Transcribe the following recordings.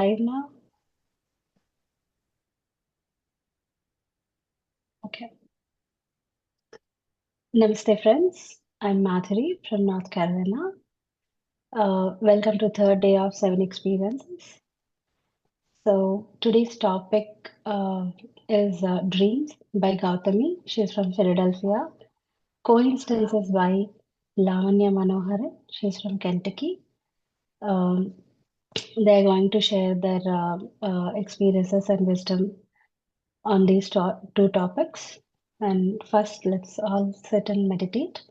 Live now? Okay. Namaste, friends. I'm Madhuri from North Carolina. Welcome to third day of 7 experiences. So today's topic is Dreams by Gautami. She's from Philadelphia. Coincidences by Lavanya Manoharan. She's from Kentucky. Um, they're going to share their experiences and wisdom on these two topics. And first, let's all sit and meditate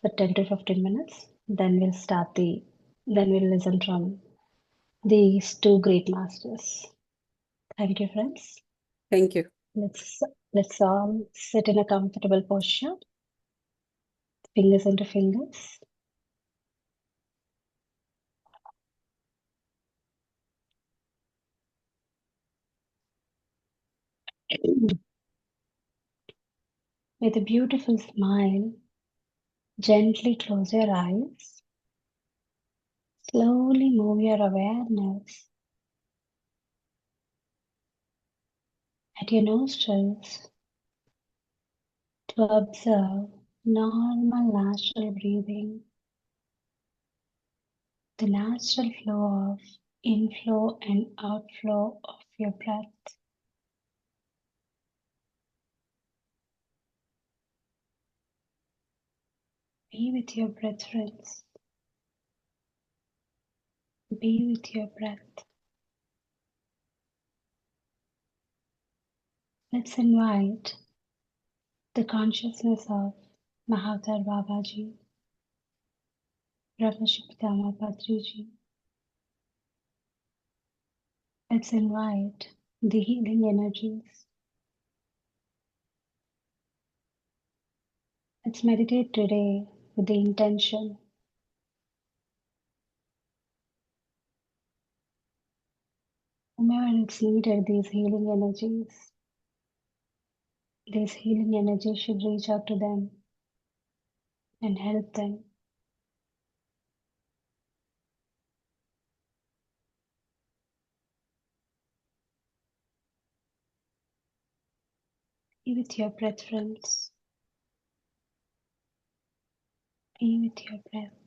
for 10 to 15 minutes. Then we'll listen from these two great masters. Thank you, friends. Thank you. Let's let's all sit in a comfortable posture, fingers into fingers. With a beautiful smile, gently close your eyes. Slowly move your awareness at your nostrils to observe normal natural breathing, the natural flow of inflow and outflow of your breath. Be with your breath, friends. Be with your breath. Let's invite the consciousness of Mahavtar Babaji, Brahmashi Pitama Patriji. Let's invite the healing energies. Let's meditate today with the intention whomever it's needed, these healing energies should reach out to them and help them. Be with your breath, friends. Be with your breath.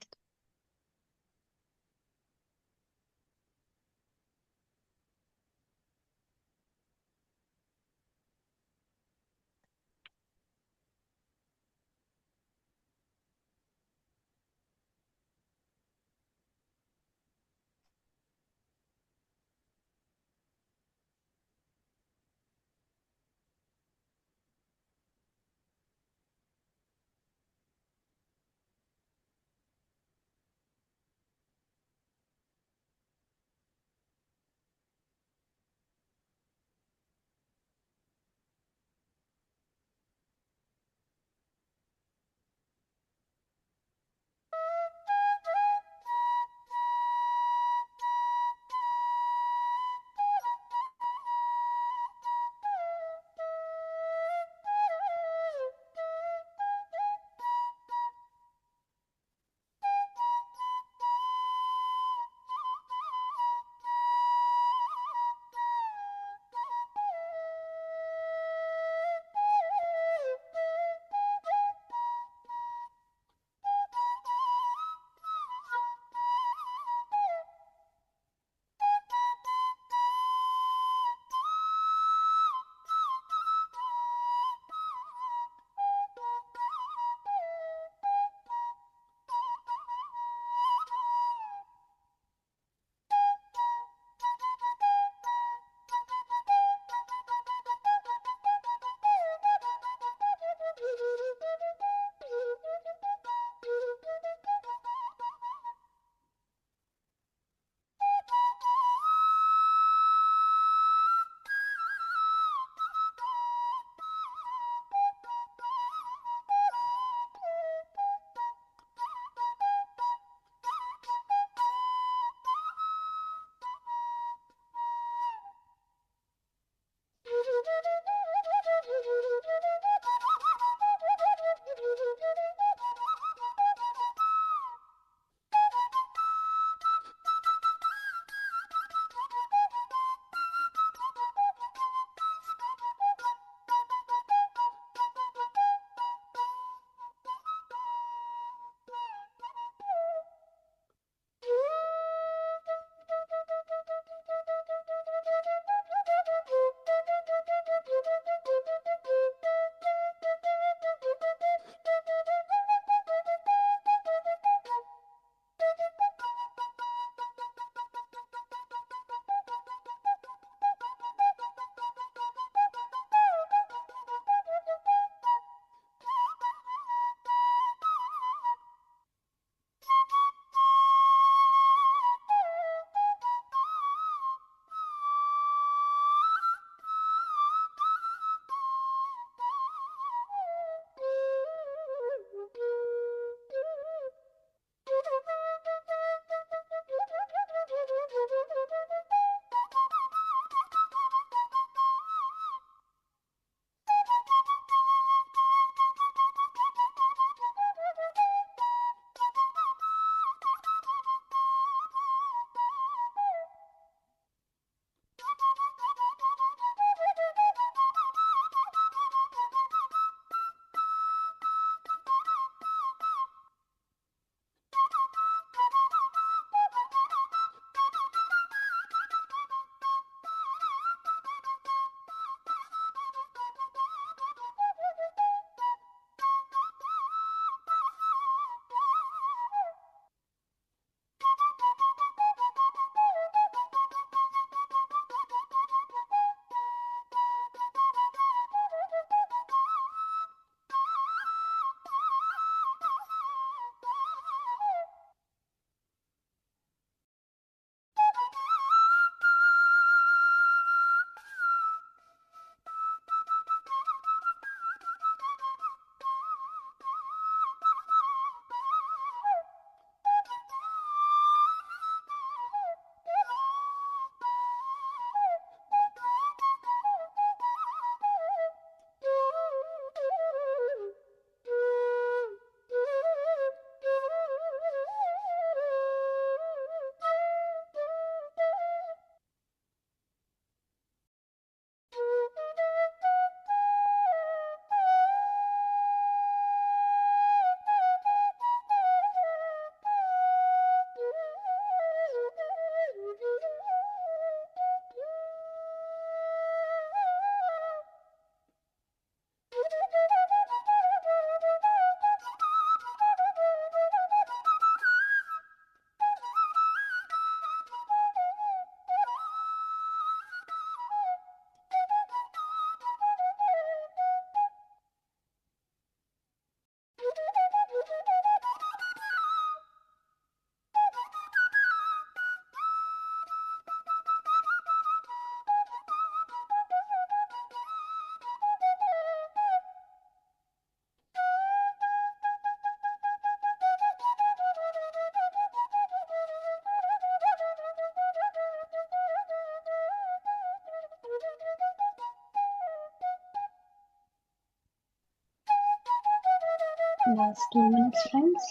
Last 2 minutes, friends.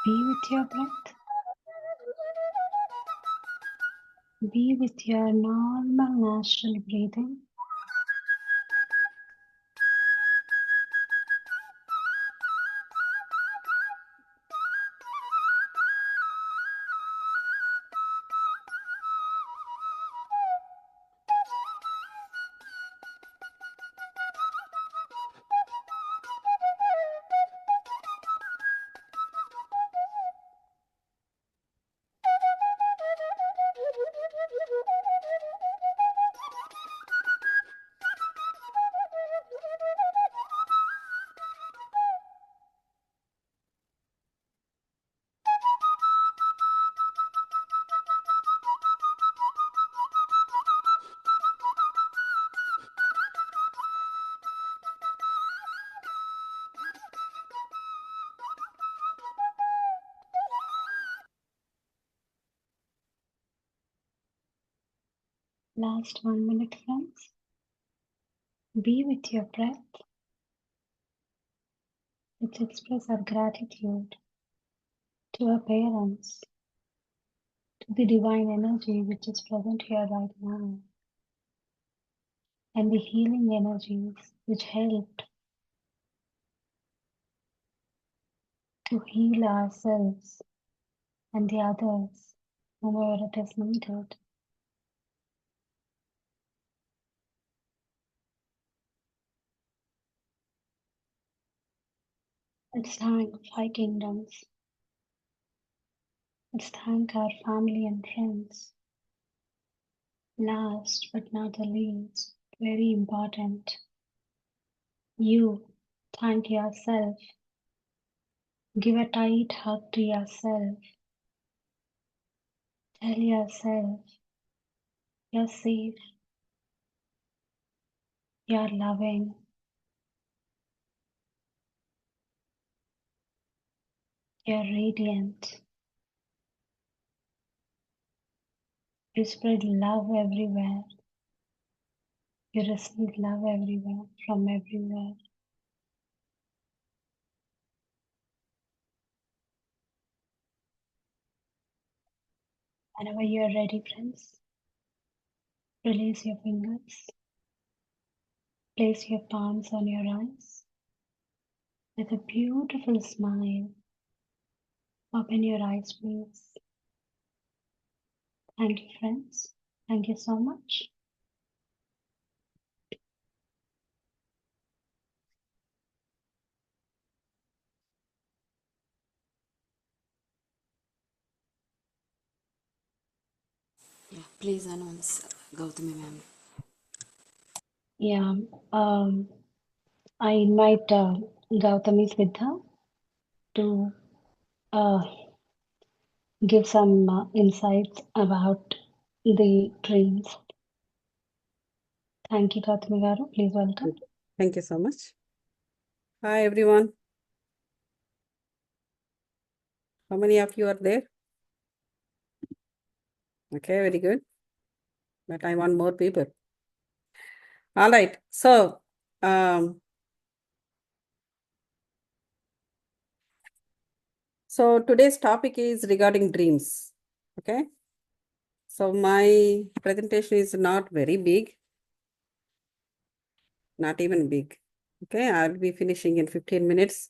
Be with your breath. Be with your normal, natural breathing. Last 1 minute, friends. Be with your breath. Let's express our gratitude to our parents, to the divine energy which is present here right now, and the healing energies which helped to heal ourselves and the others whomever it is needed. Let's thank Five Kingdoms. Let's thank our family and friends. Last but not the least, very important, you thank yourself. Give a tight hug to yourself. Tell yourself you're safe, you're loving, you're radiant. You spread love everywhere. You receive love everywhere, from everywhere. Whenever you're ready, friends, release your fingers. Place your palms on your eyes. With a beautiful smile, open your eyes, please. Thank you, friends. Thank you so much. Yeah, please announce Gautami ma'am. Yeah, I invite Gautami Siddha to uh, give some insights about the dreams. Thank you, Gautami Garu. Please welcome. Thank you so much. Hi everyone. How many of you are there? Okay, very good. But I want more people. All right. So today's topic is regarding dreams. Okay. So my presentation is not very big, not even big. Okay, I'll be finishing in 15 minutes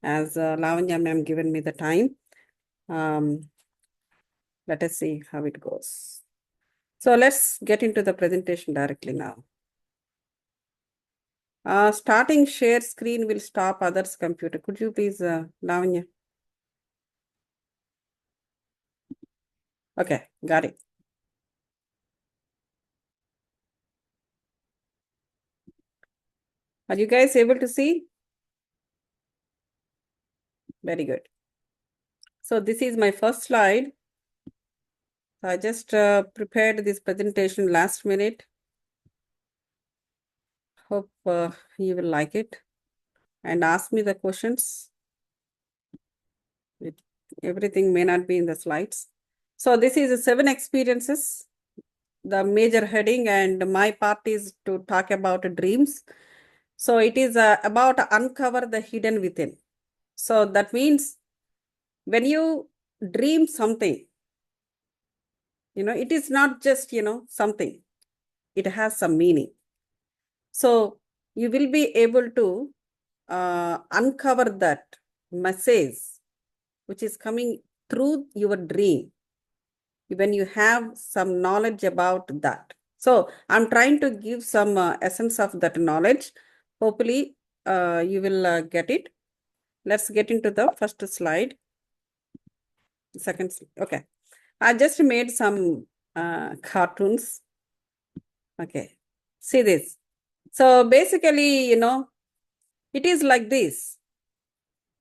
as Lavanya ma'am given me the time. Let us see how it goes. So let's get into the presentation directly now. Starting share screen will stop others' computer. Could you please, Lavanya? Okay, got it. Are you guys able to see? Very good. So this is my first slide. I just prepared this presentation last minute. Hope you will like it and ask me the questions. Everything may not be in the slides. So this is 7 experiences, the major heading, and my part is to talk about dreams. So it is about uncover the hidden within. So that means when you dream something, it is not just, something. It has some meaning. So you will be able to uncover that message which is coming through your dream when you have some knowledge about that. So I'm trying to give some essence of that knowledge. Hopefully, you will get it. Let's get into the first slide. Second, okay. I just made some cartoons. Okay, see this. So basically, it is like this.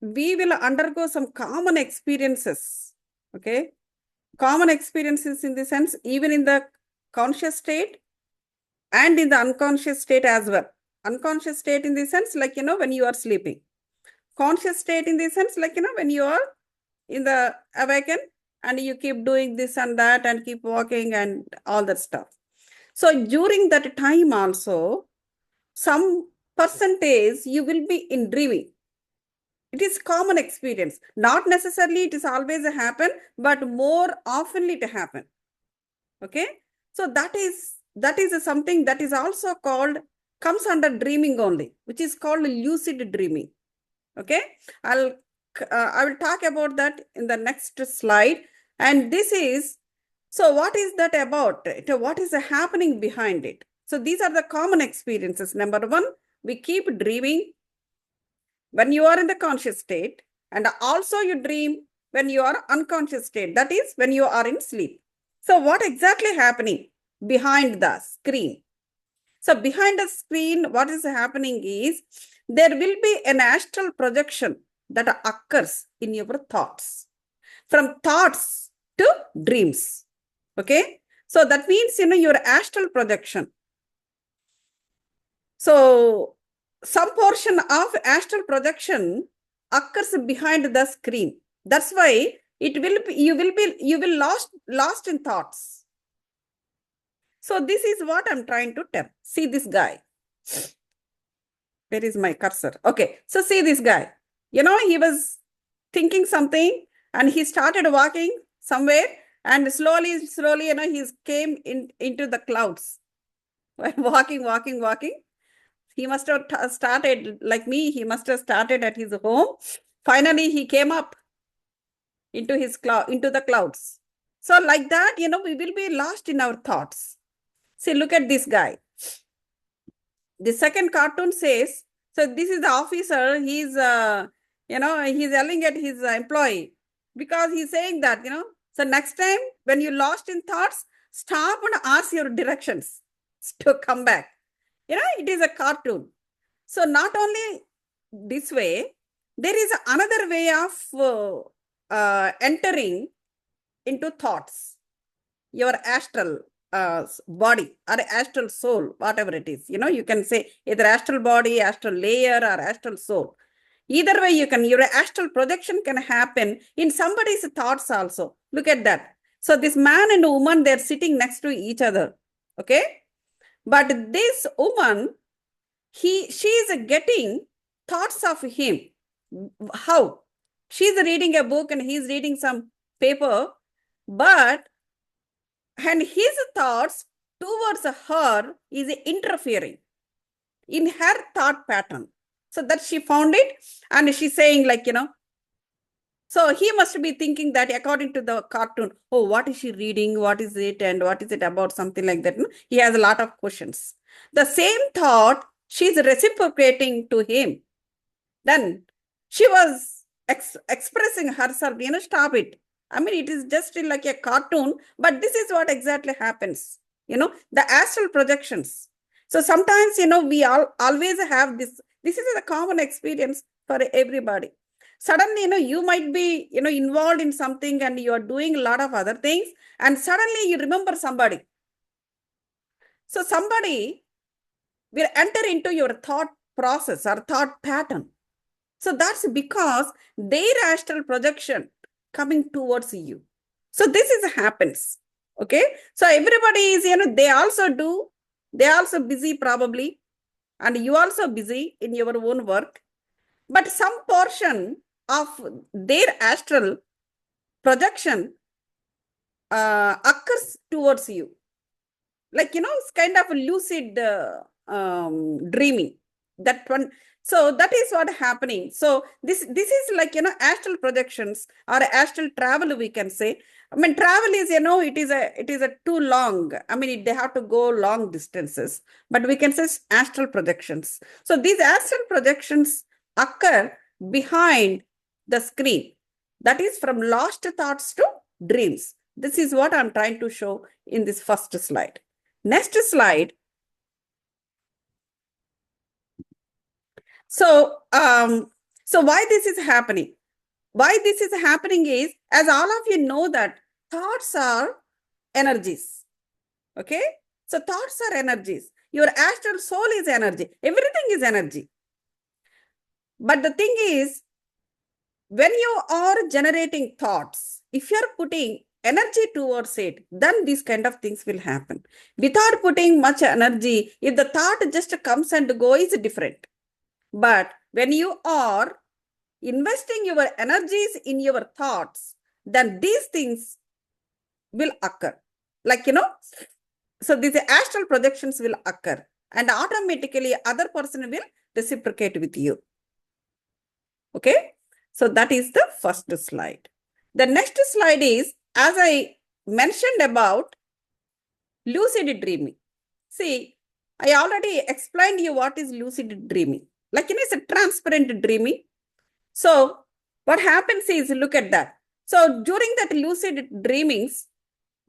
We will undergo some common experiences. Okay, common experiences in the sense, even in the conscious state and in the unconscious state as well. Unconscious state in the sense, like, when you are sleeping. Conscious state in the sense, like, when you are in the awaken and you keep doing this and that and keep walking and all that stuff. So during that time also, some percentage you will be in dreaming. It is common experience. Not necessarily it is always a happen, but more oftenly it happen. Okay. So that is something that is also called, comes under dreaming only, which is called lucid dreaming. Okay. I will talk about that in the next slide. And this is, so what is that about? What is happening behind it? So these are the common experiences. Number one, we keep dreaming when you are in the conscious state, and also you dream when you are unconscious state. That is when you are in sleep. So what exactly happening behind the screen? So behind the screen, what is happening is there will be an astral projection that occurs in your thoughts. From thoughts to dreams. Okay. So that means, your astral projection. So some portion of astral projection occurs behind the screen. That's why you will lost in thoughts. So this is what I'm trying to tell. See this guy. Where is my cursor? Okay. So see this guy. He was thinking something and he started walking somewhere, and slowly, he came into the clouds. Walking. He must have started like me. He must have started at his home. Finally, he came up into the clouds. So like that, we will be lost in our thoughts. See, look at this guy. The second cartoon says, so this is the officer. He's yelling at his employee because he's saying that, so next time when you lost in thoughts, stop and ask your directions to come back. It is a cartoon. So not only this way, there is another way of entering into thoughts, your astral body or astral soul, whatever it is. You can say either astral body, astral layer, or astral soul. Either way, your astral projection can happen in somebody's thoughts also. Look at that. So this man and woman, they're sitting next to each other. Okay. But this woman, she is getting thoughts of him. How? She's reading a book and he's reading some paper, and his thoughts towards her is interfering in her thought pattern. So that she found it, and she's saying, like, so he must be thinking that according to the cartoon, oh, what is she reading? What is it? And what is it about? Something like that. He has a lot of questions. The same thought she's reciprocating to him. Then she was expressing herself, stop it. I mean, it is just like a cartoon, but this is what exactly happens. The astral projections. So sometimes, we always have this. This is a common experience for everybody. Suddenly, you might be, involved in something and you are doing a lot of other things, and suddenly you remember somebody. So somebody will enter into your thought process or thought pattern. So that's because their astral projection coming towards you. So this is happens. Okay. So everybody is, they also busy probably. and you also busy in your own work, but some portion of their astral projection occurs towards you. Like, it's kind of a lucid dreaming. That one. So that is what happening. So this is like, astral projections or astral travel, we can say. I mean, travel is, it is a too long. I mean, they have to go long distances, but we can say astral projections. So these astral projections occur behind the screen. That is from lost thoughts to dreams. This is what I'm trying to show in this first slide. Next slide. So, so why this is happening? Why this is happening is, as all of you know, that thoughts are energies. Okay? So thoughts are energies. Your astral soul is energy. Everything is energy. But the thing is, when you are generating thoughts, if you're putting energy towards it, then these kind of things will happen. Without putting much energy, if the thought just comes and goes, is different. But when you are investing your energies in your thoughts, then these things will occur. Like, so these astral projections will occur, and automatically other person will reciprocate with you. Okay. So that is the first slide. The next slide is, as I mentioned about lucid dreaming. See, I already explained you what is lucid dreaming. Like, it's a transparent dreaming. So what happens is, look at that. So during that lucid dreamings,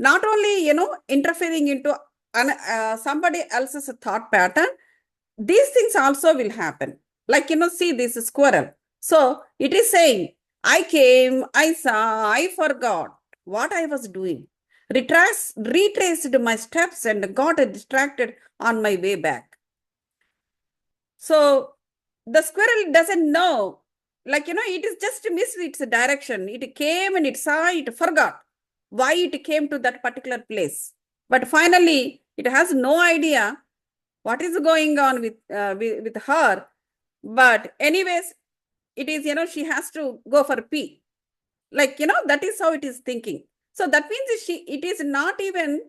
not only, interfering into somebody else's thought pattern, these things also will happen. Like, see this squirrel. So it is saying, I came, I saw, I forgot what I was doing. Retraced my steps and got distracted on my way back. So the squirrel doesn't know, like, it is just missed its direction. It came and it saw, it forgot why it came to that particular place. But finally, it has no idea what is going on with her. But anyways, it is, she has to go for pee. Like, that is how it is thinking. So that means it is not even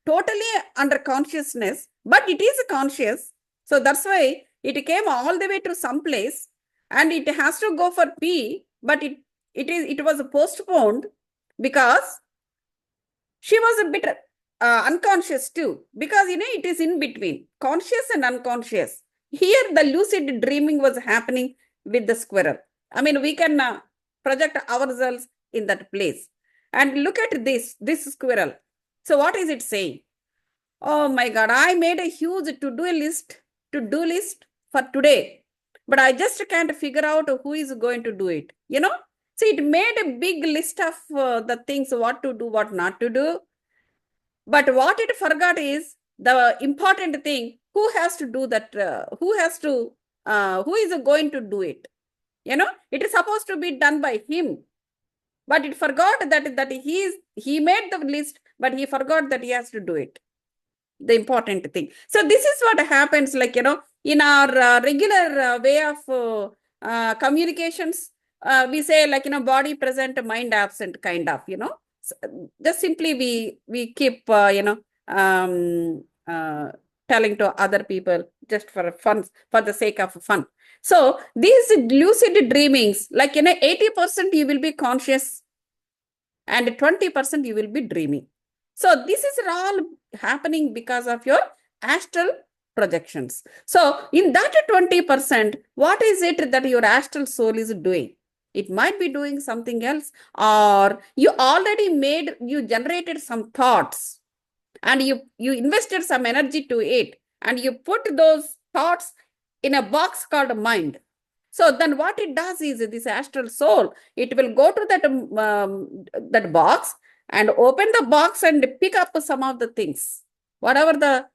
totally under consciousness, but it is conscious. So that's why it came all the way to some place and it has to go for pee, but it was postponed because she was a bit unconscious too, because it is in between conscious and unconscious. Here the lucid dreaming was happening with the squirrel. I mean, we can project ourselves in that place and look at this squirrel. So what is it saying? Oh my God, I made a huge to-do list for today, but I just can't figure out who is going to do it. So it made a big list of the things, what to do, what not to do. But what it forgot is the important thing, who has to do that, who is going to do it. It is supposed to be done by him. But it forgot that he made the list, but he forgot that he has to do it. The important thing. So this is what happens, like, in our regular way of communications, we say, like, body present, mind absent, kind of, so just simply we keep, telling to other people just for fun, for the sake of fun. So these lucid dreamings, like, 80% you will be conscious and 20% you will be dreaming. So this is all happening because of your astral projections. So in that 20%, what is it that your astral soul is doing? It might be doing something else, or you generated some thoughts and you invested some energy to it and you put those thoughts in a box called mind. So then what it does is, this astral soul, it will go to that box and open the box and pick up some of the things, whatever the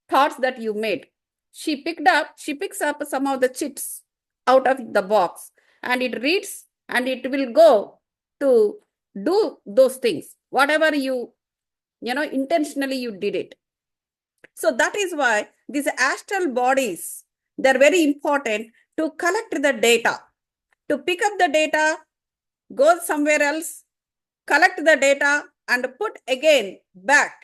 thoughts that you made. She picks up some of the chips out of the box and it reads and it will go to do those things, whatever intentionally you did it. So that is why these astral bodies They're very important to collect the data, to pick up the data, go somewhere else, collect the data, and put again back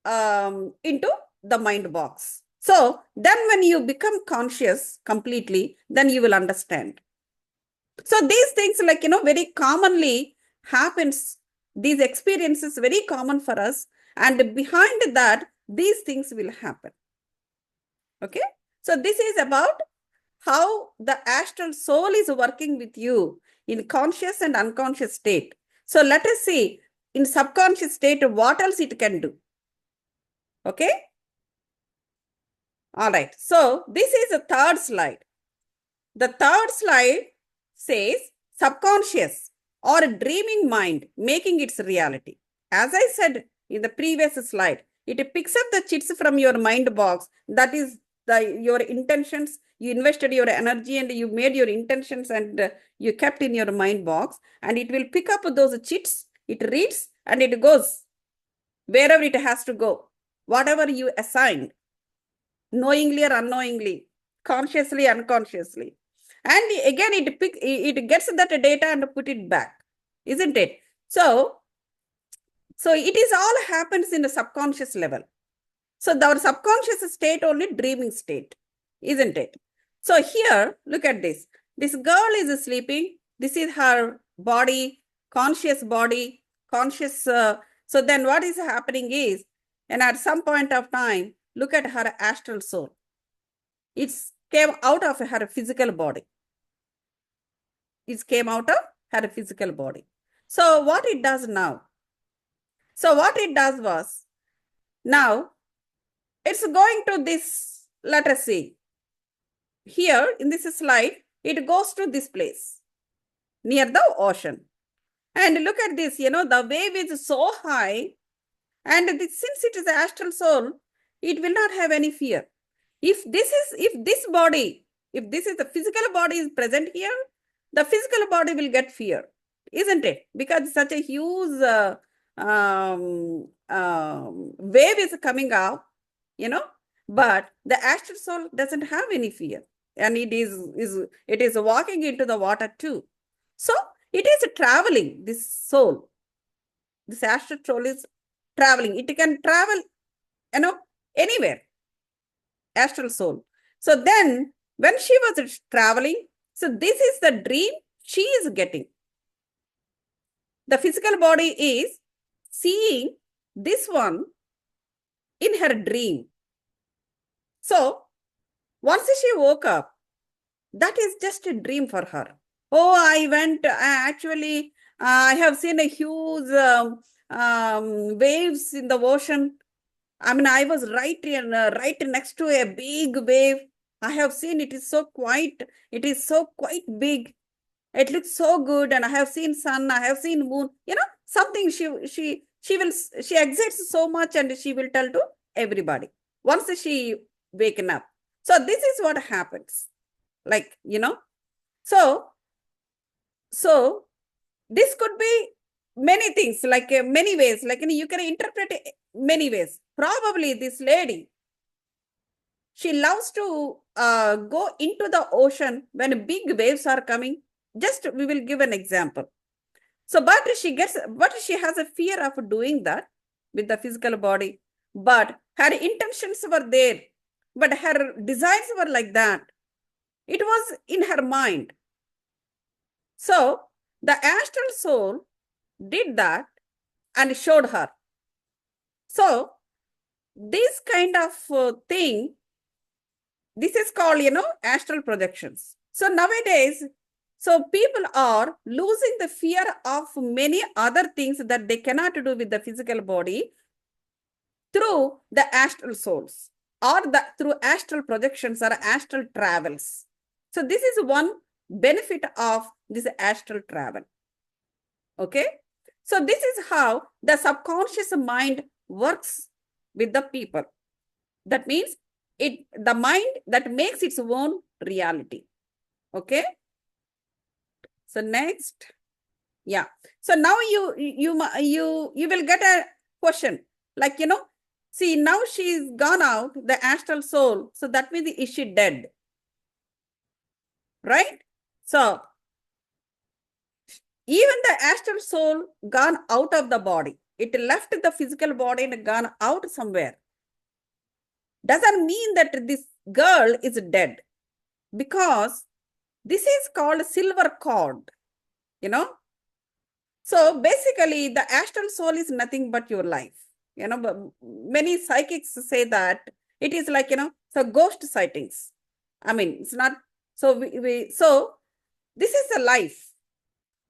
into the mind box. So then when you become conscious completely, then you will understand. So these things, like, very commonly happens. These experiences very common for us. And behind that, these things will happen. Okay. So this is about how the astral soul is working with you in conscious and unconscious state. So let us see in subconscious state, what else it can do. Okay. All right. So this is the third slide. The third slide says subconscious or a dreaming mind making its reality. As I said in the previous slide, it picks up the chits from your mind box. That is your intentions. You invested your energy and you made your intentions and you kept in your mind box, and it will pick up those chits. It reads and it goes wherever it has to go, whatever you assigned, knowingly or unknowingly, consciously, unconsciously. And again, it gets that data and put it back, isn't it? So it is all happens in the subconscious level. So our subconscious state only dreaming state, isn't it? So here, look at this. This girl is sleeping. This is her body, conscious. So then what is happening is, and at some point of time, look at her astral soul. It came out of her physical body. It came out of her physical body. So what it does now? So what it does was, now it's going to this, let us see. Here in this slide, it goes to this place near the ocean. And look at this, the wave is so high. And since it is astral soul, it will not have any fear. If this is the physical body is present here, the physical body will get fear, isn't it? Because such a huge wave is coming out, but the astral soul doesn't have any fear, and it is walking into the water too. So it is traveling, this soul. This astral soul is traveling. It can travel, anywhere. Astral soul. So then when she was traveling, so this is the dream she is getting. The physical body is seeing this one in her dream. So once she woke up, that is just a dream for her. Oh, I have seen a huge waves in the ocean. I mean, I was right next to a big wave. I have seen it is so quite big. It looks so good, and I have seen sun, I have seen moon. Something she excites so much, and she will tell to everybody once she waken up. So this is what happens. Like, so this could be many things, like many ways, like you can interpret it many ways. Probably this lady, she loves to go into the ocean when big waves are coming. Just we will give an example. So but she has a fear of doing that with the physical body, but her intentions were there, but her desires were like that. It was in her mind. So the astral soul did that and showed her. So this kind of thing, this is called, astral projections. So nowadays, so people are losing the fear of many other things that they cannot do with the physical body through the astral souls, or through astral projections or astral travels. So this is one benefit of this astral travel. Okay. So this is how the subconscious mind works with the people. That means the mind that makes its own reality. Okay. So next, yeah. So now you will get a question like, See, now she's gone out, the astral soul. So that means, is she dead? Right? So even the astral soul gone out of the body. It left the physical body and gone out somewhere. Doesn't mean that this girl is dead, because this is called silver cord, you know. So basically, the astral soul is nothing but your life. But many psychics say that it is like, so ghost sightings. I mean, it's not. So so this is a life.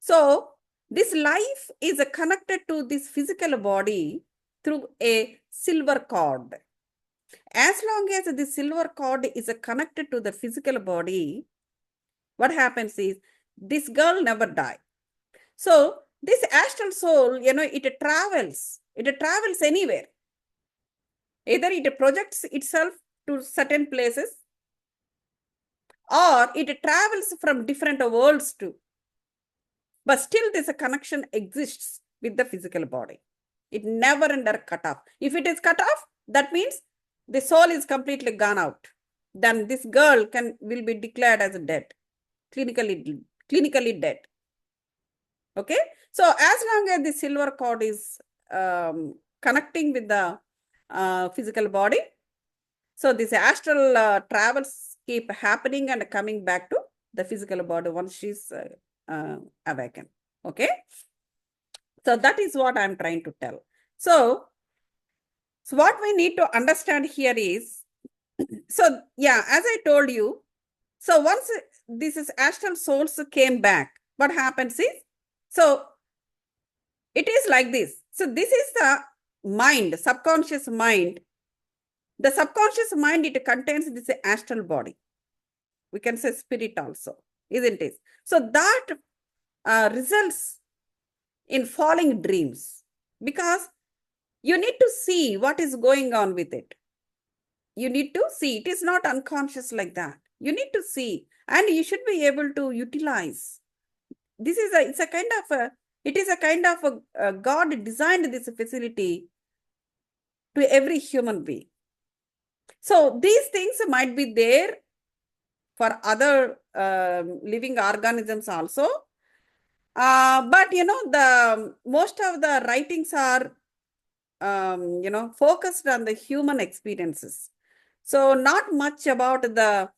So this life is connected to this physical body through a silver cord. As long as the silver cord is connected to the physical body, what happens is this girl never dies. So this astral soul, it travels anywhere. Either it projects itself to certain places, or it travels from different worlds too. But still this connection exists with the physical body. It never under cut off. If it is cut off, that means the soul is completely gone out. Then this girl will be declared as dead, clinically dead. Okay. So as long as the silver cord is connecting with the physical body, so this astral travels keep happening and coming back to the physical body once she's awakened. Okay. So that is what I'm trying to tell. So what we need to understand here is, so yeah, as I told you, so once this is astral souls came back, what happens is, so it is like this. So this is the mind, subconscious mind. The subconscious mind, it contains this astral body. We can say spirit also, isn't it? So that results in falling dreams, because you need to see what is going on with it. You need to see. It is not unconscious like that. You need to see, and you should be able to utilize. This is it is a kind of God designed this facility to every human being. So these things might be there for other living organisms also. But the most of the writings are focused on the human experiences. So not much about the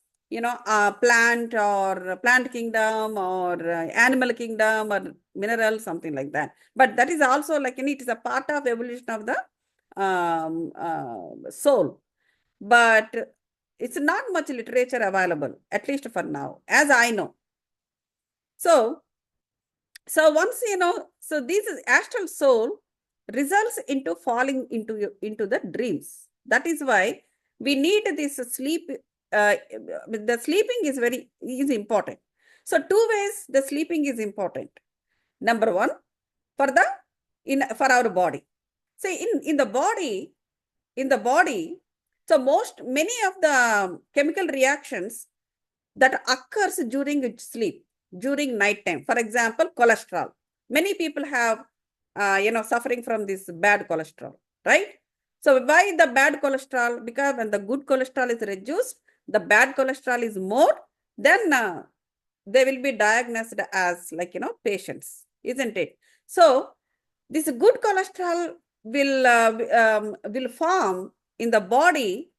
plant kingdom, or animal kingdom, or mineral, something like that. But that is also like, it is a part of evolution of the soul. But it's not much literature available, at least for now, as I know. So once, so this is astral soul results into falling into the dreams. That is why we need this sleep. The sleeping is important. So two ways the sleeping is important. Number one, for our body. See, in the body, so many of the chemical reactions that occurs during sleep, during night time. For example, cholesterol. Many people have, suffering from this bad cholesterol, right? So why the bad cholesterol? Because when the good cholesterol is reduced, the bad cholesterol is more, then they will be diagnosed as like, patients, isn't it? So this good cholesterol will form in the body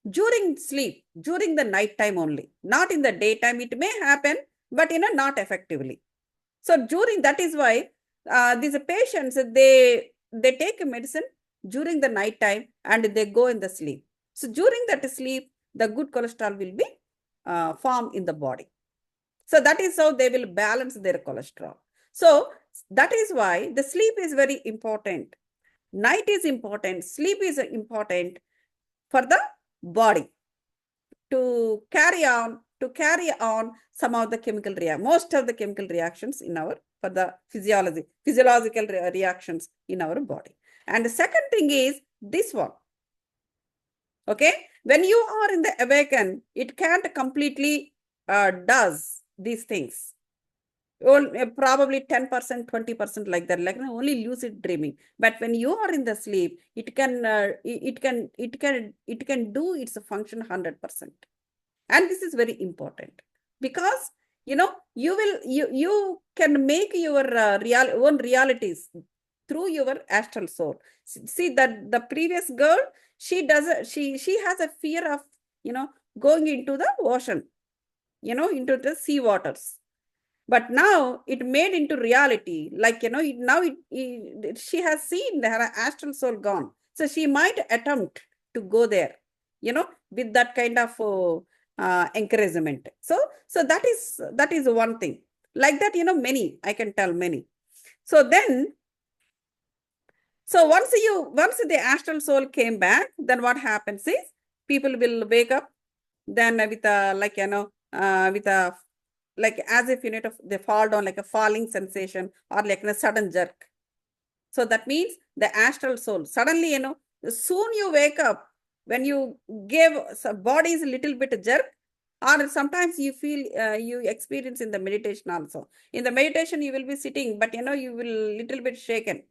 during sleep, during the night time only, not in the daytime. It may happen, but not effectively. So during, that is why these patients, they take medicine during the night time and they go in the sleep. So during that sleep, the good cholesterol will be formed in the body. So that is how they will balance their cholesterol. So that is why the sleep is very important. Night is important. Sleep is important for the body to carry on some of the chemical most of the chemical reactions in our, for the physiological reactions in our body. And the second thing is this one. Okay, when you are in the awaken, it can't completely does these things. probably 10%, 20% like that, like only lucid dreaming. But when you are in the sleep, it can do its function 100%. And this is very important because you can make your own realities through your astral soul. See that the previous girl, she has a fear of going into the ocean, into the sea waters. But now it made into reality, like she has seen her astral soul gone, so she might attempt to go there, with that kind of encouragement. So that is one thing. Like that, many, I can tell many. So then, so once the astral soul came back, then what happens is people will wake up then with a, like with a, like as if they fall down, like a falling sensation, or like a sudden jerk. So that means the astral soul suddenly, soon you wake up when you give body's a little bit jerk, or sometimes you feel, you experience in the meditation also. In the meditation you will be sitting, but you will little bit shaken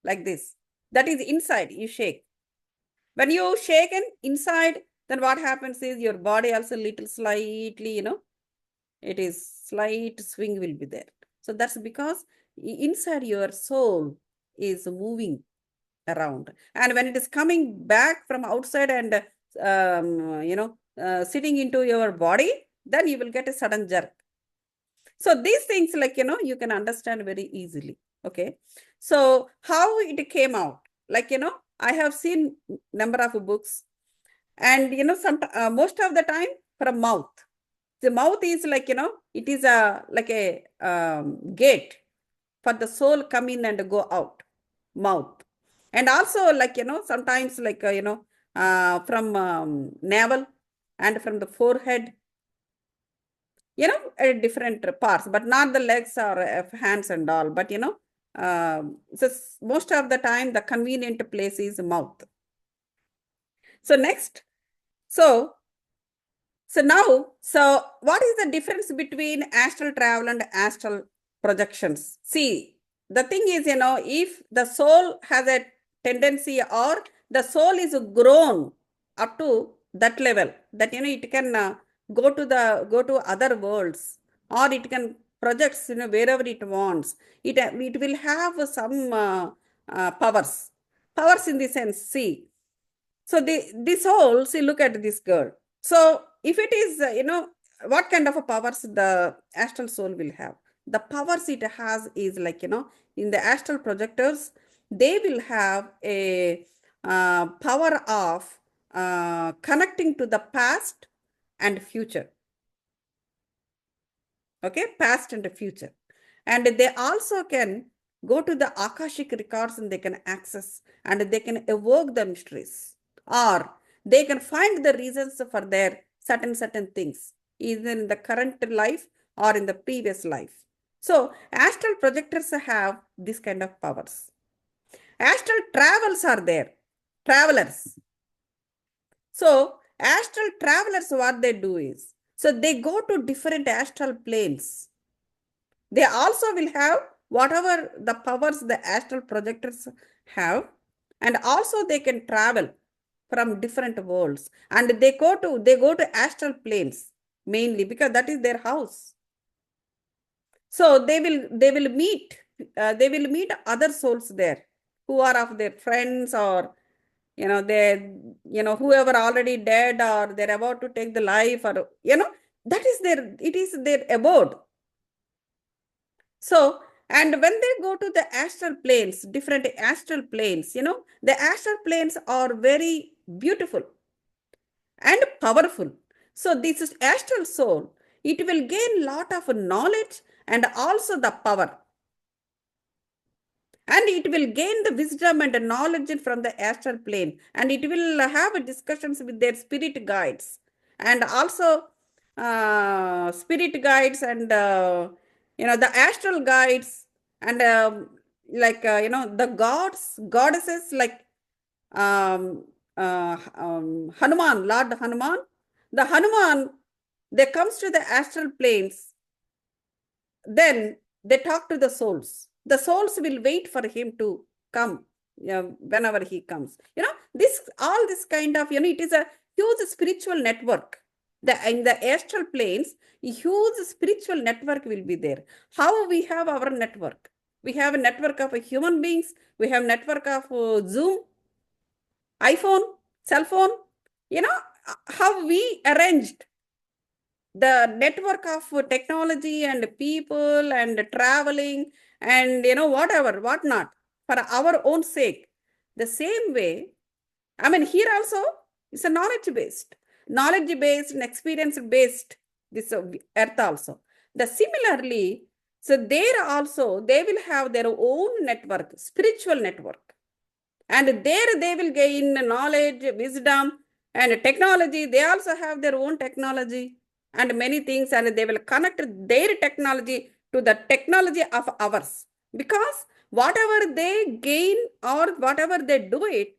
like this. That is inside you shake. When you shaken inside, then what happens is your body also little slightly, it is slight swing will be there. So that's because inside your soul is moving around, and when it is coming back from outside and sitting into your body, then you will get a sudden jerk. So these things, like you can understand very easily. Okay, so how it came out, like I have seen number of books, and some most of the time from mouth. The mouth is like, it is a like a gate for the soul come in and go out. Mouth. And also, like sometimes, like from navel and from the forehead, different parts, but not the legs or hands and all, but so most of the time the convenient place is mouth. So next, so so what is the difference between astral travel and astral projections? See, the thing is, if the soul has a tendency, or the soul is grown up to that level, that it can go to other worlds, or it can project wherever it wants. It will have some powers in the sense. See, so this whole, see, look at this girl. So if it is, what kind of a powers the astral soul will have? The powers it has is like, in the astral projectors, they will have a power of connecting to the past and future. Okay, past and future. And they also can go to the Akashic records, and they can access, and they can evoke the mysteries, or they can find the reasons for their certain things, either in the current life or in the previous life. So astral projectors have this kind of powers. Astral travels are there, travelers. So astral travelers, what they do is, so they go to different astral planes. They also will have whatever the powers the astral projectors have, and also they can travel from different worlds, and they go to astral planes mainly because that is their house. So they will meet other souls there, who are of their friends, or they whoever already dead, or they're about to take the life, or that is it is their abode. So, and when they go to the astral planes, different astral planes, the astral planes are very beautiful and powerful. So, this is astral soul. It will gain lot of knowledge and also the power. And it will gain the wisdom and the knowledge from the astral plane. And it will have discussions with their spirit guides. And also spirit guides, and the astral guides, and like the goddesses, like um, Hanuman, Lord Hanuman. The Hanuman, they comes to the astral planes, then they talk to the souls. The souls will wait for him to come, whenever he comes. This kind of, it is a huge spiritual network. In the astral planes, a huge spiritual network will be there. How we have our network? We have a network of human beings. We have network of Zoom, iPhone, cell phone. How we arranged the network of technology and people and traveling and whatever, whatnot, for our own sake. The same way, I mean, here also it's a knowledge based and experience based, this earth also. The similarly, so there also they will have their own network, spiritual network, and there they will gain knowledge, wisdom, and technology. They also have their own technology and many things, and they will connect their technology to the technology of ours, because whatever they gain or whatever they do it,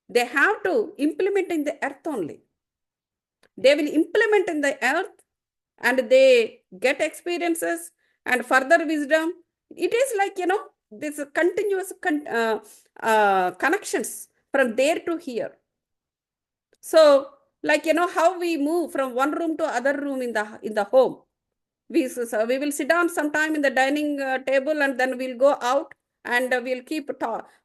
they have to implement in the earth only. They will implement in the earth, and they get experiences and further wisdom. It is like, this continuous connections from there to here. So, like, how we move from one room to other room in the home. We will sit down sometime in the dining table, and then we'll go out, and we'll keep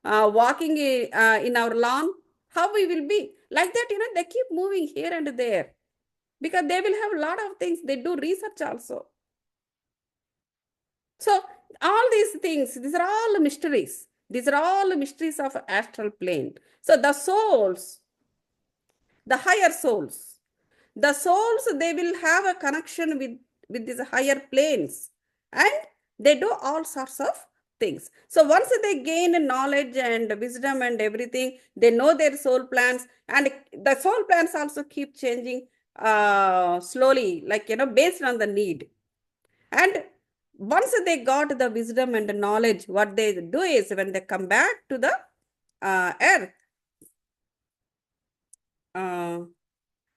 walking in our lawn. How we will be like that, they keep moving here and there, because they will have a lot of things. They do research also. So all these things, these are all mysteries. These are all mysteries of astral plane. So the souls, the higher souls, they will have a connection with these higher planes, and they do all sorts of things. So once they gain knowledge and wisdom and everything, they know their soul plans, and the soul plans also keep changing slowly, like, based on the need. And once they got the wisdom and the knowledge, what they do is, when they come back to the earth, uh,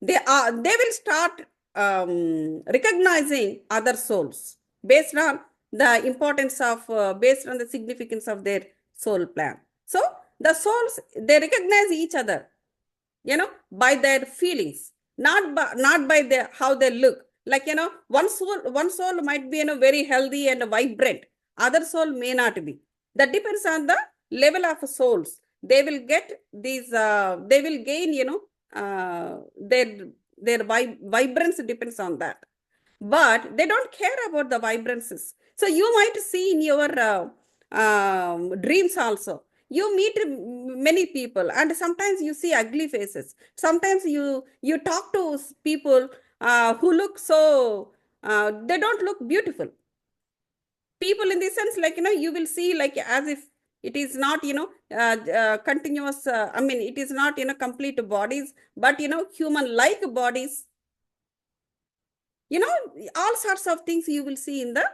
they will start recognizing other souls based on the importance of based on the significance of their soul plan. So the souls, they recognize each other, by their feelings, not by their how they look. Like, one soul might be, very healthy and vibrant. Other soul may not be. That depends on the level of souls. They will get these. They will gain. Their vibrance depends on that. But they don't care about the vibrances. So you might see in your dreams also, you meet many people, and sometimes you see ugly faces. Sometimes you talk to people who look so they don't look beautiful. People in the sense, like, you will see, like, as if it is not, continuous, I mean, it is not, complete bodies, but, human like bodies. All sorts of things you will see in the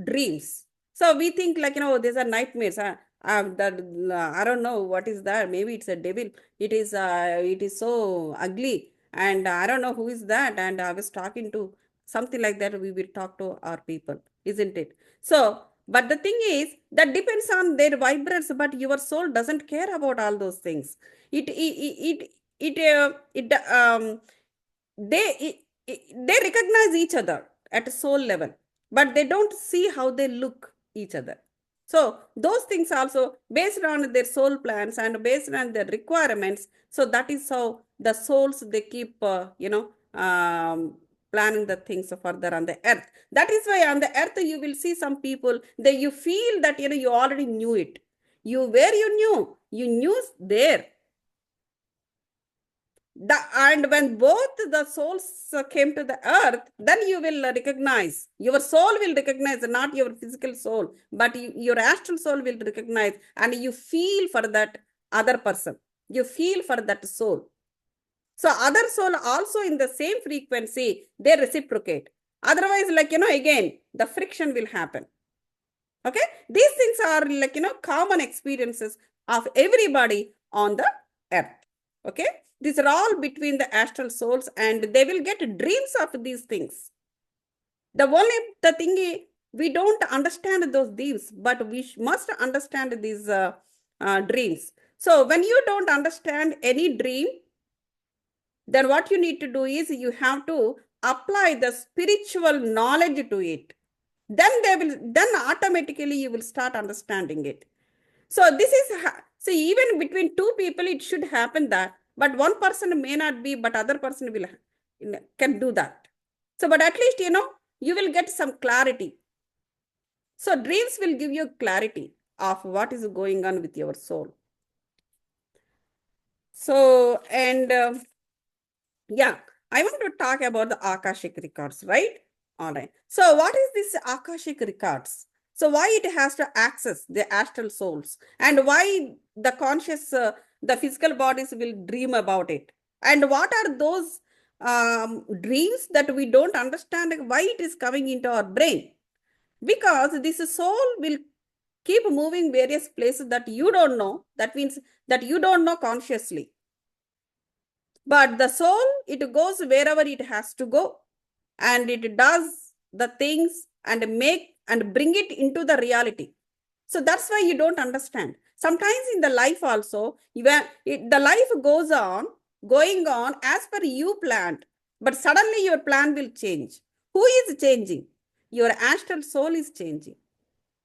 dreams. So we think, like, these are nightmares. I don't know what is that. Maybe it's a devil. It is so ugly, and I don't know who is that. And I was talking to something like that. We will talk to our people, isn't it? So, but the thing is that depends on their vibrance. But your soul doesn't care about all those things. It they recognize each other at a soul level, but they don't see how they look each other. So those things also based on their soul plans and based on their requirements. So that is how the souls, they keep planning the things further on the earth. That is why on the earth you will see some people that you feel that you already knew it. You knew there. And when both the souls came to the earth, then you will recognize, your soul will recognize, not your physical soul, but your astral soul will recognize, and you feel for that other person. You feel for that soul. So other soul also in the same frequency, they reciprocate. Otherwise, like, again, the friction will happen. Okay. These things are, like, common experiences of everybody on the earth. Okay. These are all between the astral souls, and they will get dreams of these things. The thing is, we don't understand those dreams, but we must understand these dreams. So when you don't understand any dream, then what you need to do is you have to apply the spiritual knowledge to it. Then automatically you will start understanding it. So this is, see, even between two people, it should happen that, but one person may not be, but other person will, can do that. So, but at least, you will get some clarity. So dreams will give you clarity of what is going on with your soul. So, and yeah, I want to talk about the Akashic records, right? All right. So, what is this Akashic records? So, why it has to access the astral souls, and why the conscious, the physical bodies will dream about it, and what are those dreams that we don't understand why it is coming into our brain? Because this soul will keep moving various places that you don't know. That means that you don't know consciously, but the soul, it goes wherever it has to go, and it does the things and make and bring it into the reality. So that's why you don't understand. Sometimes in the life also, the life goes on, going on as per you planned, but suddenly your plan will change. Who is changing? Your astral soul is changing.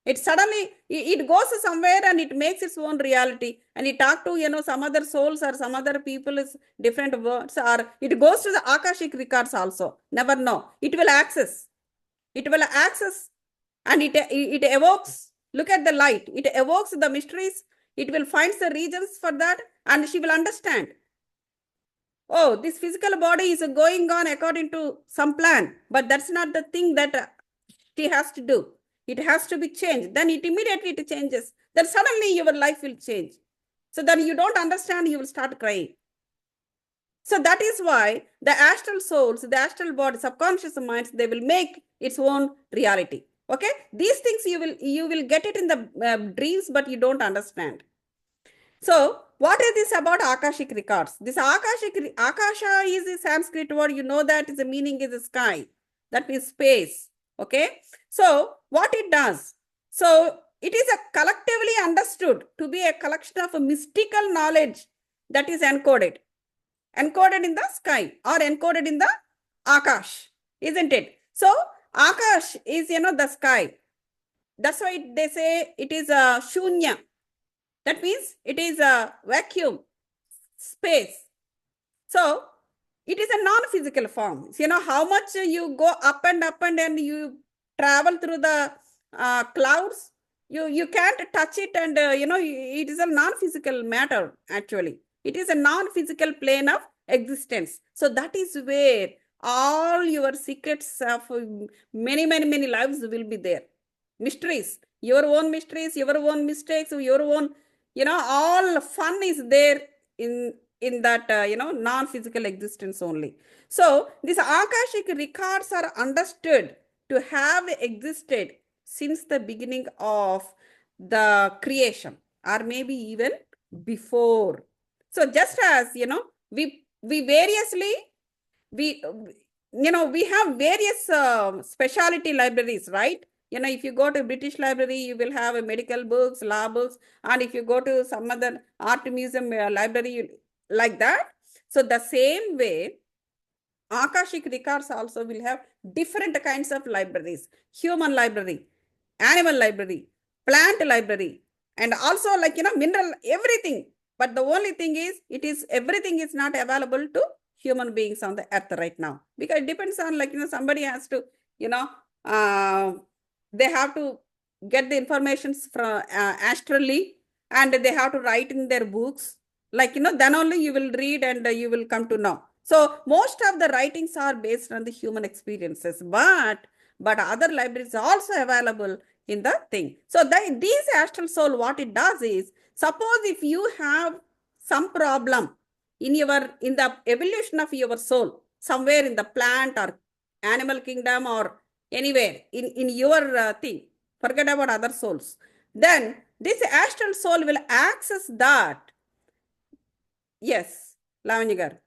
It suddenly, it goes somewhere and it makes its own reality, and it talk to, some other souls or some other people is different words, or it goes to the Akashic records also. Never know, it will access, and it evokes. Look at the light, it evokes the mysteries. It will find the reasons for that, and she will understand. Oh, this physical body is going on according to some plan, but that's not the thing that she has to do. It has to be changed. Then it immediately it changes. Then suddenly your life will change. So then you don't understand, you will start crying. So that is why the astral souls, the astral body, subconscious minds, they will make its own reality. Okay, these things you will get it in the dreams, but you don't understand. So, what is this about Akashic records? This Akasha is a Sanskrit word. You know that the meaning is the sky. That means space. Okay. So, what it does? So, it is a collectively understood to be a collection of a mystical knowledge that is encoded in the sky or encoded in the Akash, isn't it? So, Akash is, the sky. That's why they say it is a shunya. That means it is a vacuum space. So it is a non-physical form. So, how much you go up and you travel through the clouds, you can't touch it, and it is a non-physical matter. Actually, it is a non-physical plane of existence. So that is where all your secrets of many lives will be there. Mysteries, your own mysteries, your own mistakes, your own, all fun is there in that non-physical existence only. So these Akashic records are understood to have existed since the beginning of the creation, or maybe even before. So just as we variously, we we have various specialty libraries, right? If you go to British library, you will have medical books, law books, and if you go to some other art museum library, like that. So the same way, Akashic records also will have different kinds of libraries: human library, animal library, plant library, and also like mineral, everything. But the only thing is, everything is not available to human beings on the earth right now, because it depends on, like somebody has to, you know uh, they have to get the information from astrally, and they have to write in their books, like then only you will read, and you will come to know. So most of the writings are based on the human experiences, but other libraries are also available in the thing. So these astral soul, what it does is, suppose if you have some problem in the evolution of your soul, somewhere in the plant or animal kingdom, or anywhere in your thing, forget about other souls, then this astral soul will access that. Yes, Lavanya.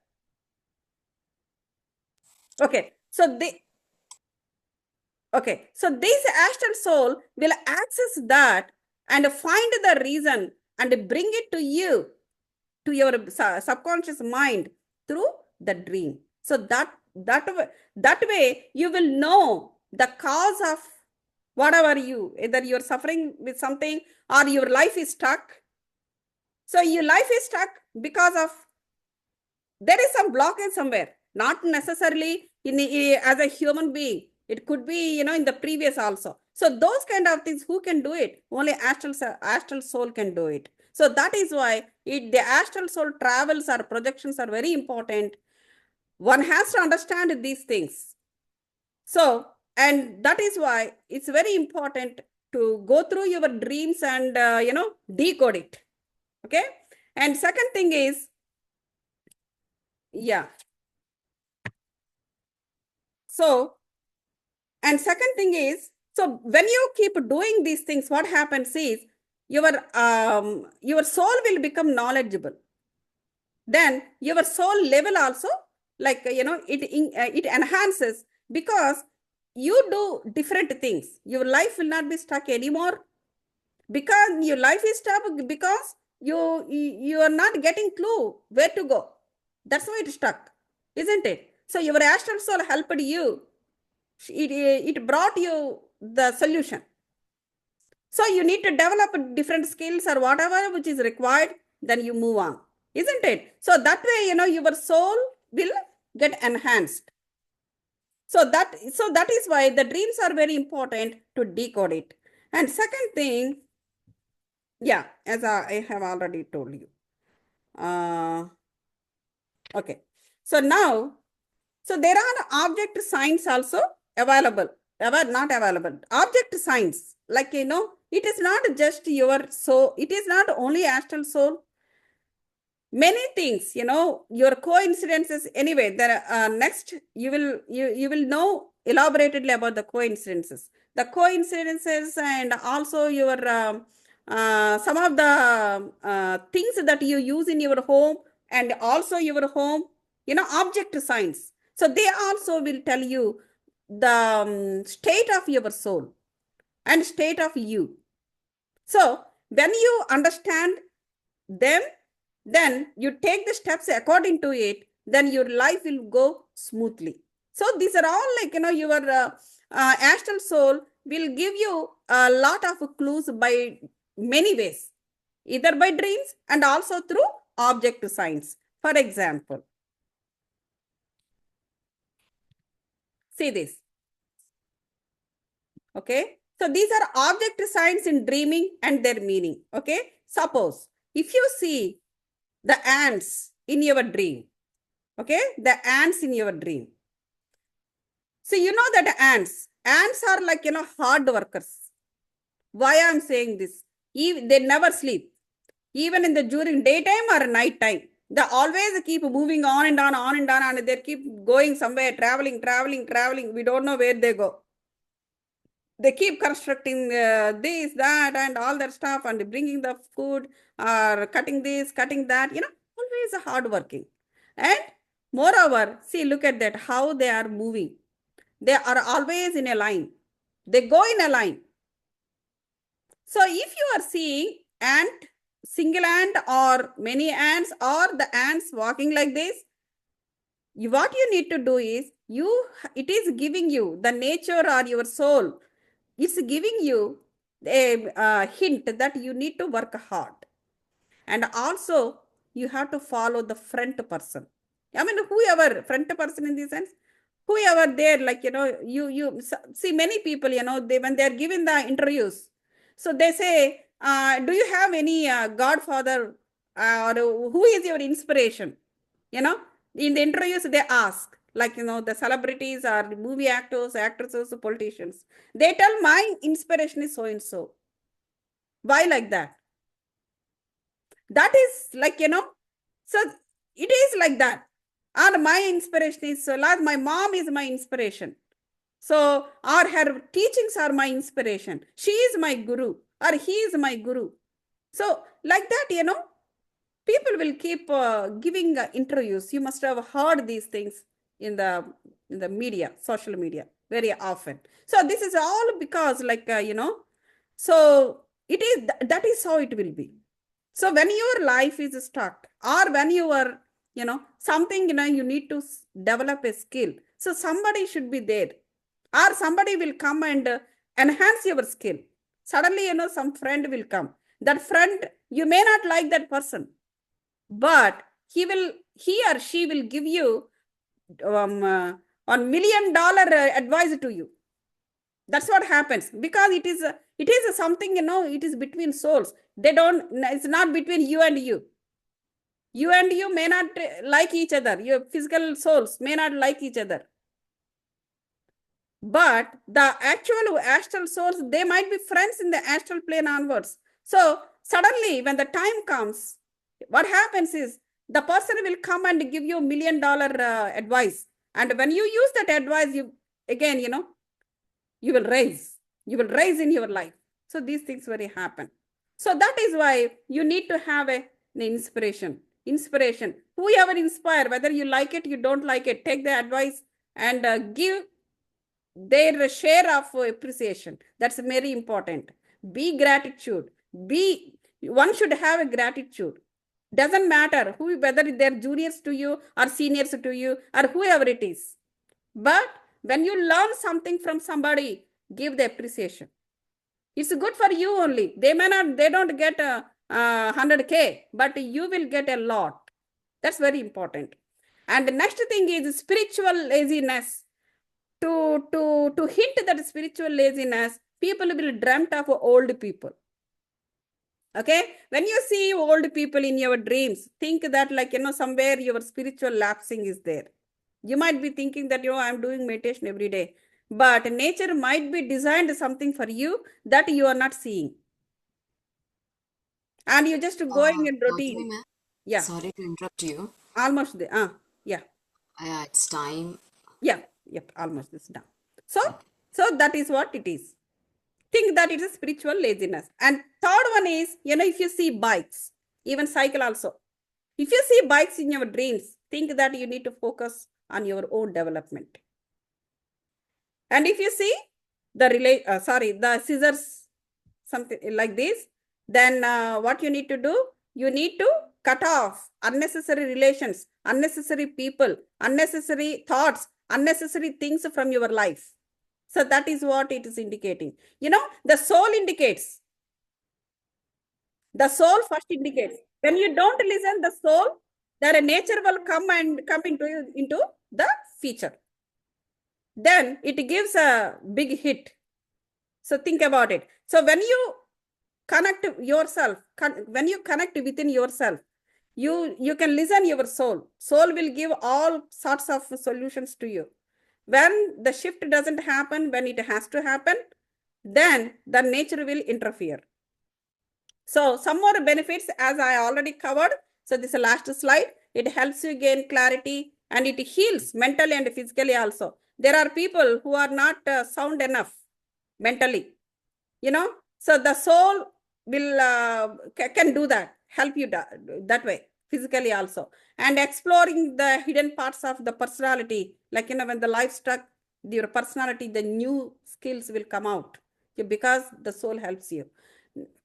Okay, so Okay, so this astral soul will access that and find the reason and bring it to you, to your subconscious mind through the dream. So that way you will know the cause of whatever you, either you're suffering with something or your life is stuck. So your life is stuck because of there is some blockage somewhere, not necessarily as a human being. It could be, in the previous also. So those kind of things, who can do it? Only astral soul can do it. So that is why the astral soul travels or projections are very important. One has to understand these things. So, and that is why it's very important to go through your dreams and, decode it. Okay. And second thing is, yeah. So, and second thing is, so when you keep doing these things, what happens is your soul will become knowledgeable. Then your soul level also, like, it enhances, because you do different things. Your life will not be stuck anymore, because your life is stuck because you are not getting clue where to go. That's why it's stuck, isn't it? So your astral soul helped you. It brought you the solution. So you need to develop different skills or whatever which is required, then you move on, isn't it? So that way, your soul will get enhanced. So that is why the dreams are very important to decode it. And second thing, yeah, as I have already told you. Okay. So now, so there are object signs also available, ever not available. Object signs, like, it is not just your soul, it is not only astral soul. Many things, your coincidences. Anyway, there next you will know elaboratedly about the coincidences. The coincidences, and also your some of the things that you use in your home, and also your home, object signs. So they also will tell you the state of your soul and state of you. So when you understand them, then you take the steps according to it, then your life will go smoothly. So these are all, like, your astral soul will give you a lot of clues by many ways, either by dreams and also through object signs. For example, see this. Okay, so these are object signs in dreaming and their meaning. Okay, suppose if you see the ants in your dream, okay, the ants in your dream. So you know that ants are like, hard workers. Why I'm saying this? They never sleep, even in the during daytime or night time. They always keep moving on and on, and they keep going somewhere, traveling. We don't know where they go. They keep constructing this, that, and all that stuff, and bringing the food, or cutting this, cutting that, always hard working. And moreover, see, look at that, how they are moving. They are always in a line. They go in a line. So if you are seeing ant, single ant or many ants, or the ants walking like this, what you need to do is, it is giving you the nature, or your soul, it's giving you a hint that you need to work hard. And also, you have to follow the front person. I mean, whoever, front person in this sense, whoever there, like, you see many people, when they're giving the interviews, so they say, do you have any godfather, or who is your inspiration? You know, in the interviews, they ask, like, the celebrities or the movie actors, actresses, politicians. They tell, my inspiration is so and so. Why like that? That is like, so it is like that. And my inspiration is so large. My mom is my inspiration. So, or her teachings are my inspiration. She is my guru, or he is my guru. So, like that, people will keep giving interviews. You must have heard these things in the media, social media. very often. So this is all because so it is that is how it will be. So when your life is stuck, or when you are, something, you need to develop a skill. So somebody should be there, or somebody will come and enhance your skill. Suddenly, some friend will come. That friend, you may not like that person, but he or she will give you $1 million advice to you. That's what happens, because it is something, it is between souls. They don't, it's not between you and you. You and you may not like each other. Your physical souls may not like each other. But the actual astral souls, they might be friends in the astral plane onwards. So suddenly, when the time comes, what happens is the person will come and give you $1 million advice. And when you use that advice, you again, you will rise. You will rise in your life. So these things will happen. So that is why you need to have an inspiration. Inspiration. Whoever inspire, whether you like it, you don't like it, take the advice and give their share of appreciation. That's very important. Be gratitude. Be One should have a gratitude. Doesn't matter whether they're juniors to you or seniors to you or whoever it is. But when you learn something from somebody, give the appreciation. It's good for you only. They don't get a 100K, but you will get a lot. That's very important. And the next thing is spiritual laziness. To hint that spiritual laziness, people will dreamt of old people. Okay, when you see old people in your dreams, think that somewhere your spiritual lapsing is there. You might be thinking that I'm doing meditation every day, but nature might be designed something for you that you are not seeing, and you just going in Gautami, routine. ma'am, Yeah, sorry to interrupt you. almost there. Yeah. It's time. Yeah, yep, almost this done. So Okay. so that is what it is. Think that it is spiritual laziness. And third one is, if you see bikes, even cycle also. If you see bikes in your dreams, think that you need to focus on your own development. And if you see the scissors, something like this, then what you need to do, you need to cut off unnecessary relations, unnecessary people, unnecessary thoughts, unnecessary things from your life. So that is what it is indicating. The soul indicates. The soul first indicates. When you don't listen, the soul, the nature will come into the feature. Then it gives a big hit. So think about it. So when you connect yourself, when you connect within yourself, you can listen your soul. Soul will give all sorts of solutions to you. When the shift doesn't happen, when it has to happen, then the nature will interfere. So some more benefits as I already covered. So this is the last slide. It helps you gain clarity and it heals mentally and physically also. There are people who are not sound enough mentally, so the soul will can do that, help you that way, physically also. And exploring the hidden parts of the personality, when the life struck your personality, the new skills will come out because the soul helps you.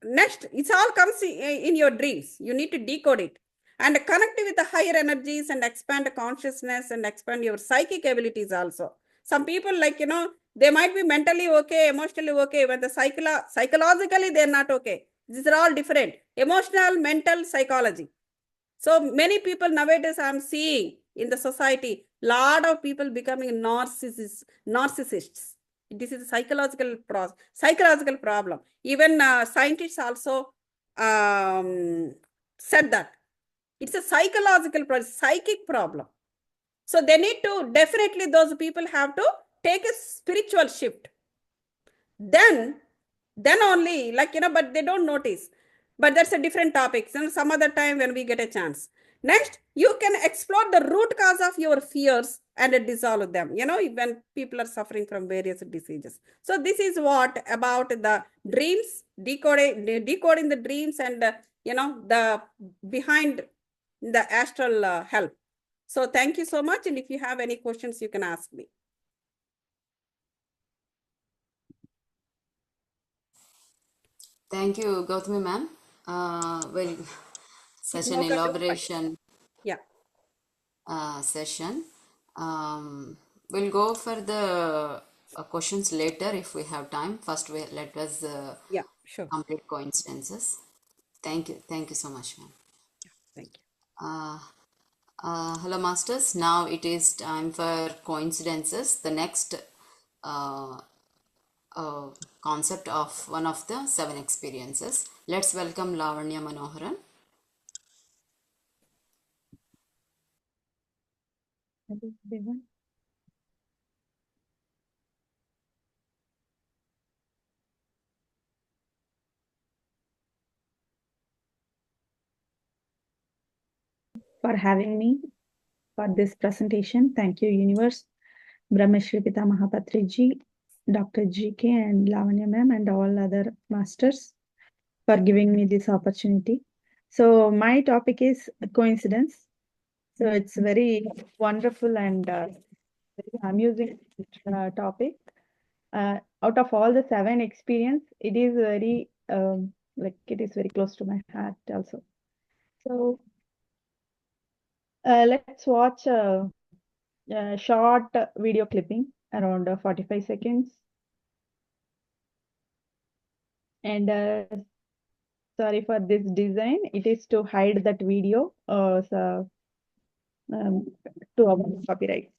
Next, it all comes in your dreams. You need to decode it and connect with the higher energies and expand consciousness and expand your psychic abilities also. Some people, they might be mentally okay, emotionally okay, but the psychologically they're not okay. These are all different. Emotional, mental, psychology. So many people nowadays I'm seeing in the society, lot of people becoming narcissists. This is a psychological problem. Even scientists also said that it's a psychological problem, psychic problem. So they need to definitely, those people have to take a spiritual shift. Then only, but they don't notice. But that's a different topic. Some other time when we get a chance. Next, you can explore the root cause of your fears and dissolve them, when people are suffering from various diseases. So this is what about the dreams, decoding the dreams and, the behind the astral help. So thank you so much. And if you have any questions, you can ask me. Thank you, Gautami ma'am. Well, such an Now that is fine. elaboration Yeah, session. We'll go for the questions later if we have time. First, let us yeah, sure. complete coincidences. Thank you so much, ma'am. Thank you. Hello, masters. Now it is time for coincidences. The next uh, uh, concept of one of the seven experiences. Let's welcome Lavanya Manoharan. Hello, everyone. For having me for this presentation. Thank you, Universe, Brahmeshri Pitamaha Patriji, Dr. GK, and Lavanya ma'am, and all other masters for giving me this opportunity. So, my topic is coincidence. So, it's very wonderful and very amusing topic. Out of all the seven experience, it is very it is very close to my heart also. So let's watch a short video clipping around 45 seconds. And sorry for this design. It is to hide that video um, to avoid copyright.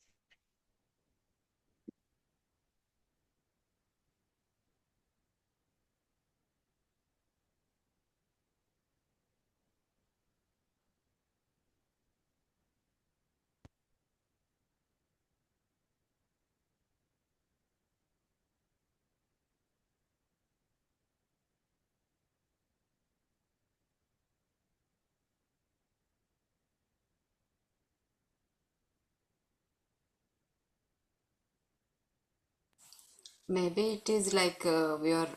Maybe it is like we are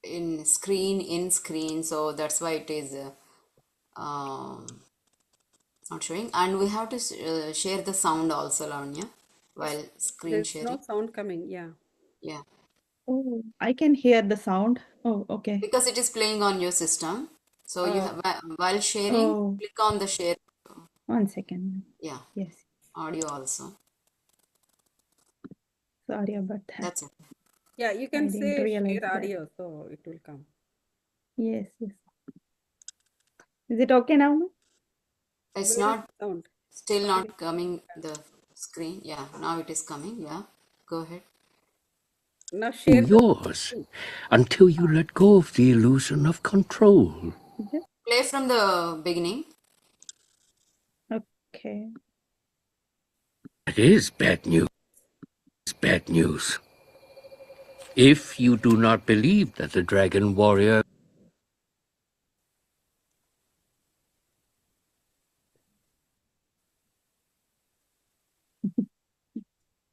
in screen, so that's why it is not showing. And we have to share the sound also, Lavanya, while screen There's no sharing. sound coming. Yeah. Yeah, Oh, I can hear the sound. Oh, okay. because it is playing on your system. So you have while sharing, Oh, click on the share. 1 second. Yeah, Yes. audio also. Sorry about that. That's okay. Yeah, you I can didn't say realize share that. audio, so it will come. Yes, yes. Is it okay now? It's Where is not the sound? still It is. not coming the screen. Yeah, now it is coming. Yeah, go ahead. Now share the yours screen. until you let go of the illusion of control. Yes. Play from the beginning. Okay. That is bad news. Bad news. If you do not believe that the dragon warrior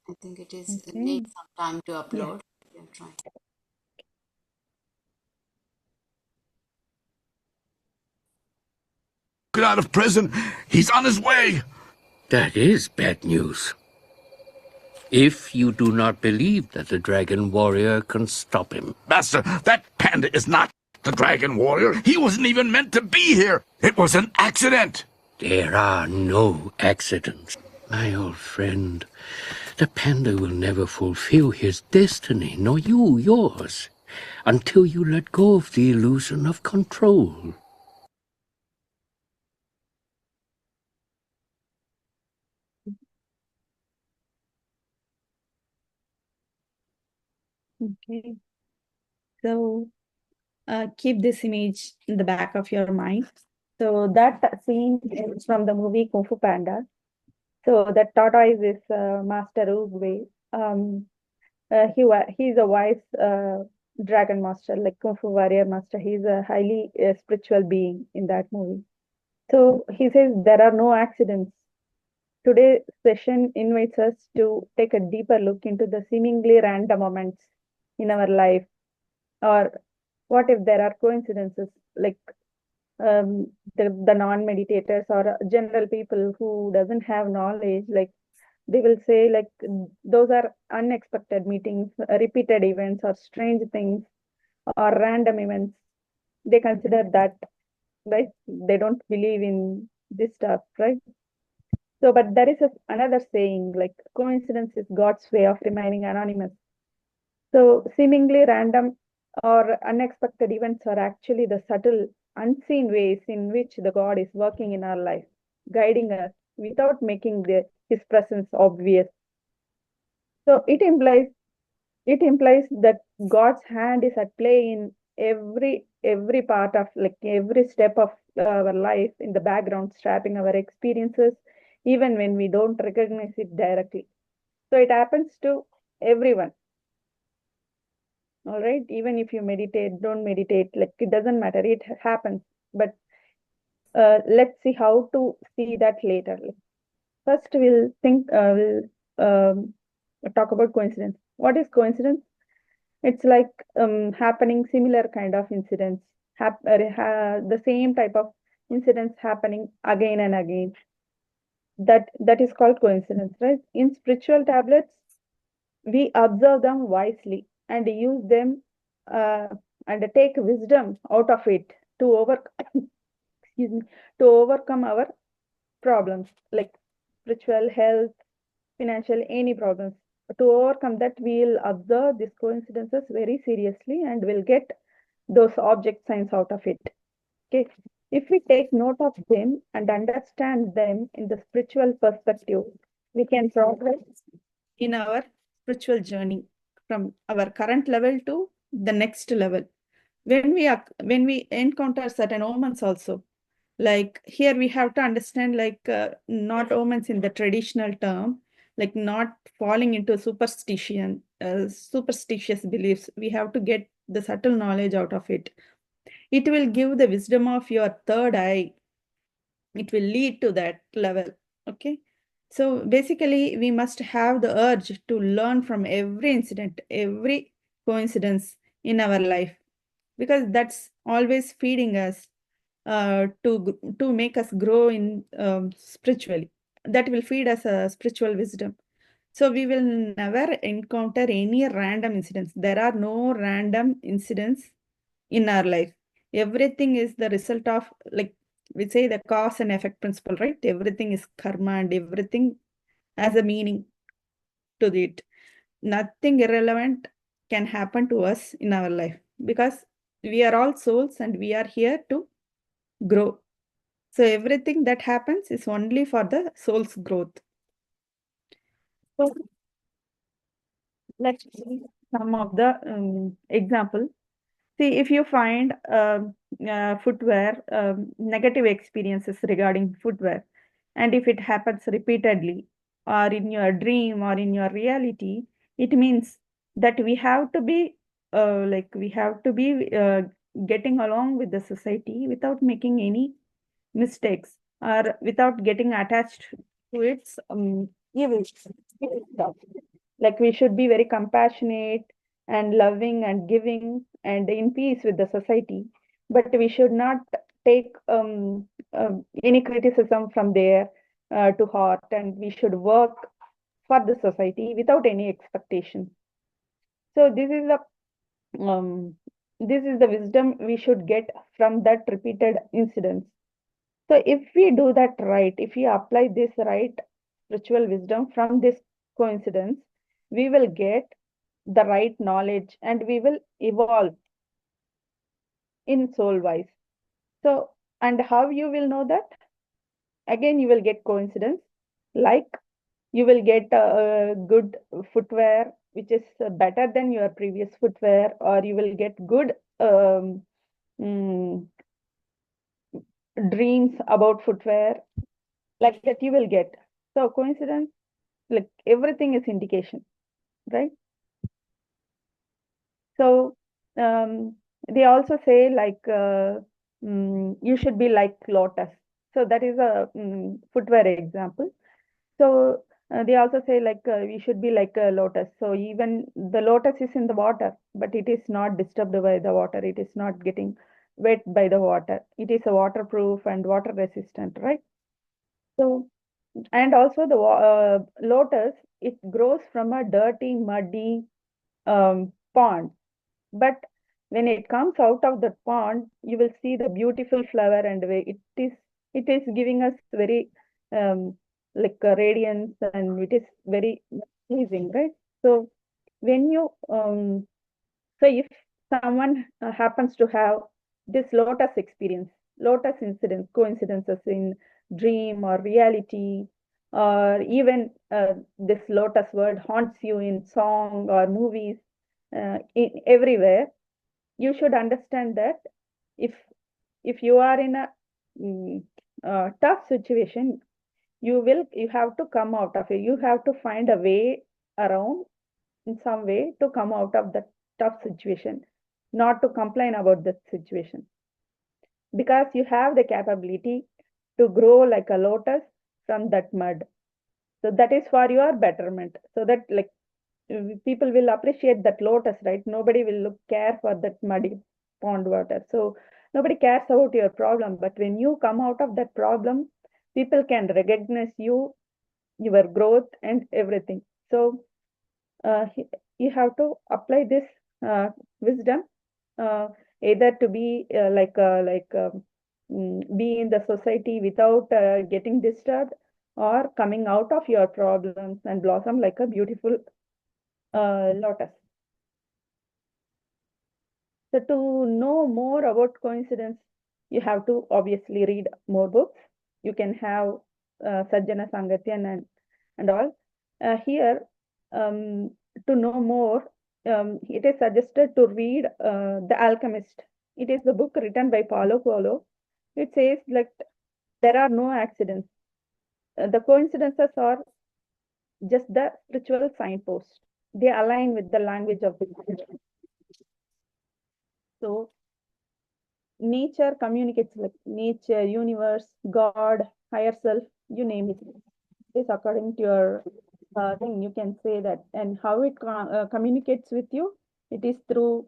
I think it is Okay. needs some time to Yeah. upload. Yeah, try. Get out of prison. He's on his way. that is bad news. If you do not believe that the dragon warrior can stop him. Master, that panda is not the dragon warrior. He wasn't even meant to be here. It was an accident. There are no accidents. My old friend, the panda will never fulfill his destiny, nor you yours, until you let go of the illusion of control. Okay. So keep this image in the back of your mind. So that scene is from the movie Kung Fu Panda. So that tortoise is Master Oogway. He's a wise dragon master, like Kung Fu warrior master. He's a highly spiritual being in that movie. So he says there are no accidents. Today's session invites us to take a deeper look into the seemingly random moments in our life, or what if there are coincidences, like the non-meditators or general people who doesn't have knowledge, like they will say those are unexpected meetings, repeated events, or strange things, or random events. They consider that, right? They don't believe in this stuff, right? So, but there is another saying, like coincidence is God's way of remaining anonymous. So, seemingly random or unexpected events are actually the subtle, unseen ways in which the God is working in our life, guiding us without making His presence obvious. So, it implies that God's hand is at play in every part of, like, every step of our life, in the background, shaping our experiences, even when we don't recognize it directly. So it happens to everyone. All right, even if you meditate, don't meditate, like, it doesn't matter, it happens. But let's see how to see that later. First, we'll talk about coincidence. What is coincidence? It's like happening similar kind of incidents, the same type of incidents happening again and again. That is called coincidence, right? In spiritual tablets, we observe them wisely and use them uh, and take wisdom out of it to excuse me, to overcome our problems, like spiritual, health, financial, any problems. To overcome that, we'll observe these coincidences very seriously and we'll get those object signs out of it. Okay. If we take note of them and understand them in the spiritual perspective, we can progress in our spiritual journey from our current level to the next level. When we encounter certain omens also, like here we have to understand, like not omens in the traditional term, like not falling into superstitious beliefs. We have to get the subtle knowledge out of it. It will give the wisdom of your third eye. It will lead to that level. Okay. So basically, we must have the urge to learn from every incident, every coincidence in our life, because that's always feeding us to make us grow in spiritually. That will feed us a spiritual wisdom. So we will never encounter any random incidents. There are no random incidents in our life. Everything is the result of, like we say, the cause and effect principle, right? Everything is karma and everything has a meaning to it. Nothing irrelevant can happen to us in our life, because we are all souls and we are here to grow. So everything that happens is only for the soul's growth. So let's see some of the examples. See, if you find footwear, negative experiences regarding footwear, and if it happens repeatedly, or in your dream or in your reality, it means that we have to be getting along with the society without making any mistakes, or without getting attached to its evil stuff. Like, we should be very compassionate and loving and giving and in peace with the society, but we should not take any criticism from there to heart, and we should work for the society without any expectation. So um, this is the wisdom we should get from that repeated incidents. So if we do that right, if we apply this right spiritual wisdom from this coincidence, we will get the right knowledge and we will evolve in soul wise. So, and how you will know that? Again, you will get coincidence, like you will get a good footwear which is better than your previous footwear, or you will get good mm, dreams about footwear, like that you will get. So coincidence, like everything is indication, right? So they also say, like you should be like lotus. So that is a footwear example. So they also say, like we should be like a lotus. So even the lotus is in the water, but it is not disturbed by the water. It is not getting wet by the water. It is a waterproof and water resistant, right? So, and also the lotus, it grows from a dirty, muddy pond. But when it comes out of the pond, you will see the beautiful flower, and it is giving us very like a radiance, and it is very pleasing, right? So when you so if someone happens to have this lotus experience, lotus incidents, coincidences in dream or reality, or even this lotus word haunts you in song or movies, everywhere, you should understand that if you are in a mm, tough situation, you have to come out of it. You have to find a way around, in some way, to come out of that tough situation, not to complain about the situation, because you have the capability to grow like a lotus from that mud. So that is for your betterment, so that like people will appreciate that lotus, right? Nobody will look care for that muddy pond water. So nobody cares about your problem, but when you come out of that problem, people can recognize you, your growth, and everything. So you have to apply this wisdom, uh, either to be be in the society without getting disturbed, or coming out of your problems and blossom like a beautiful lotus. So to know more about coincidence, you have to obviously read more books. You can have Sajjana Sangatyan and all. Here, um, to know more, it is suggested to read The Alchemist. It is the book written by Paulo Coelho. It says like there are no accidents. The coincidences are just the spiritual signpost. They align with the language of the universe. So nature communicates, like nature, universe, God, higher self, you name it. It is according to your thing. You can say that, and how it communicates with you. It is through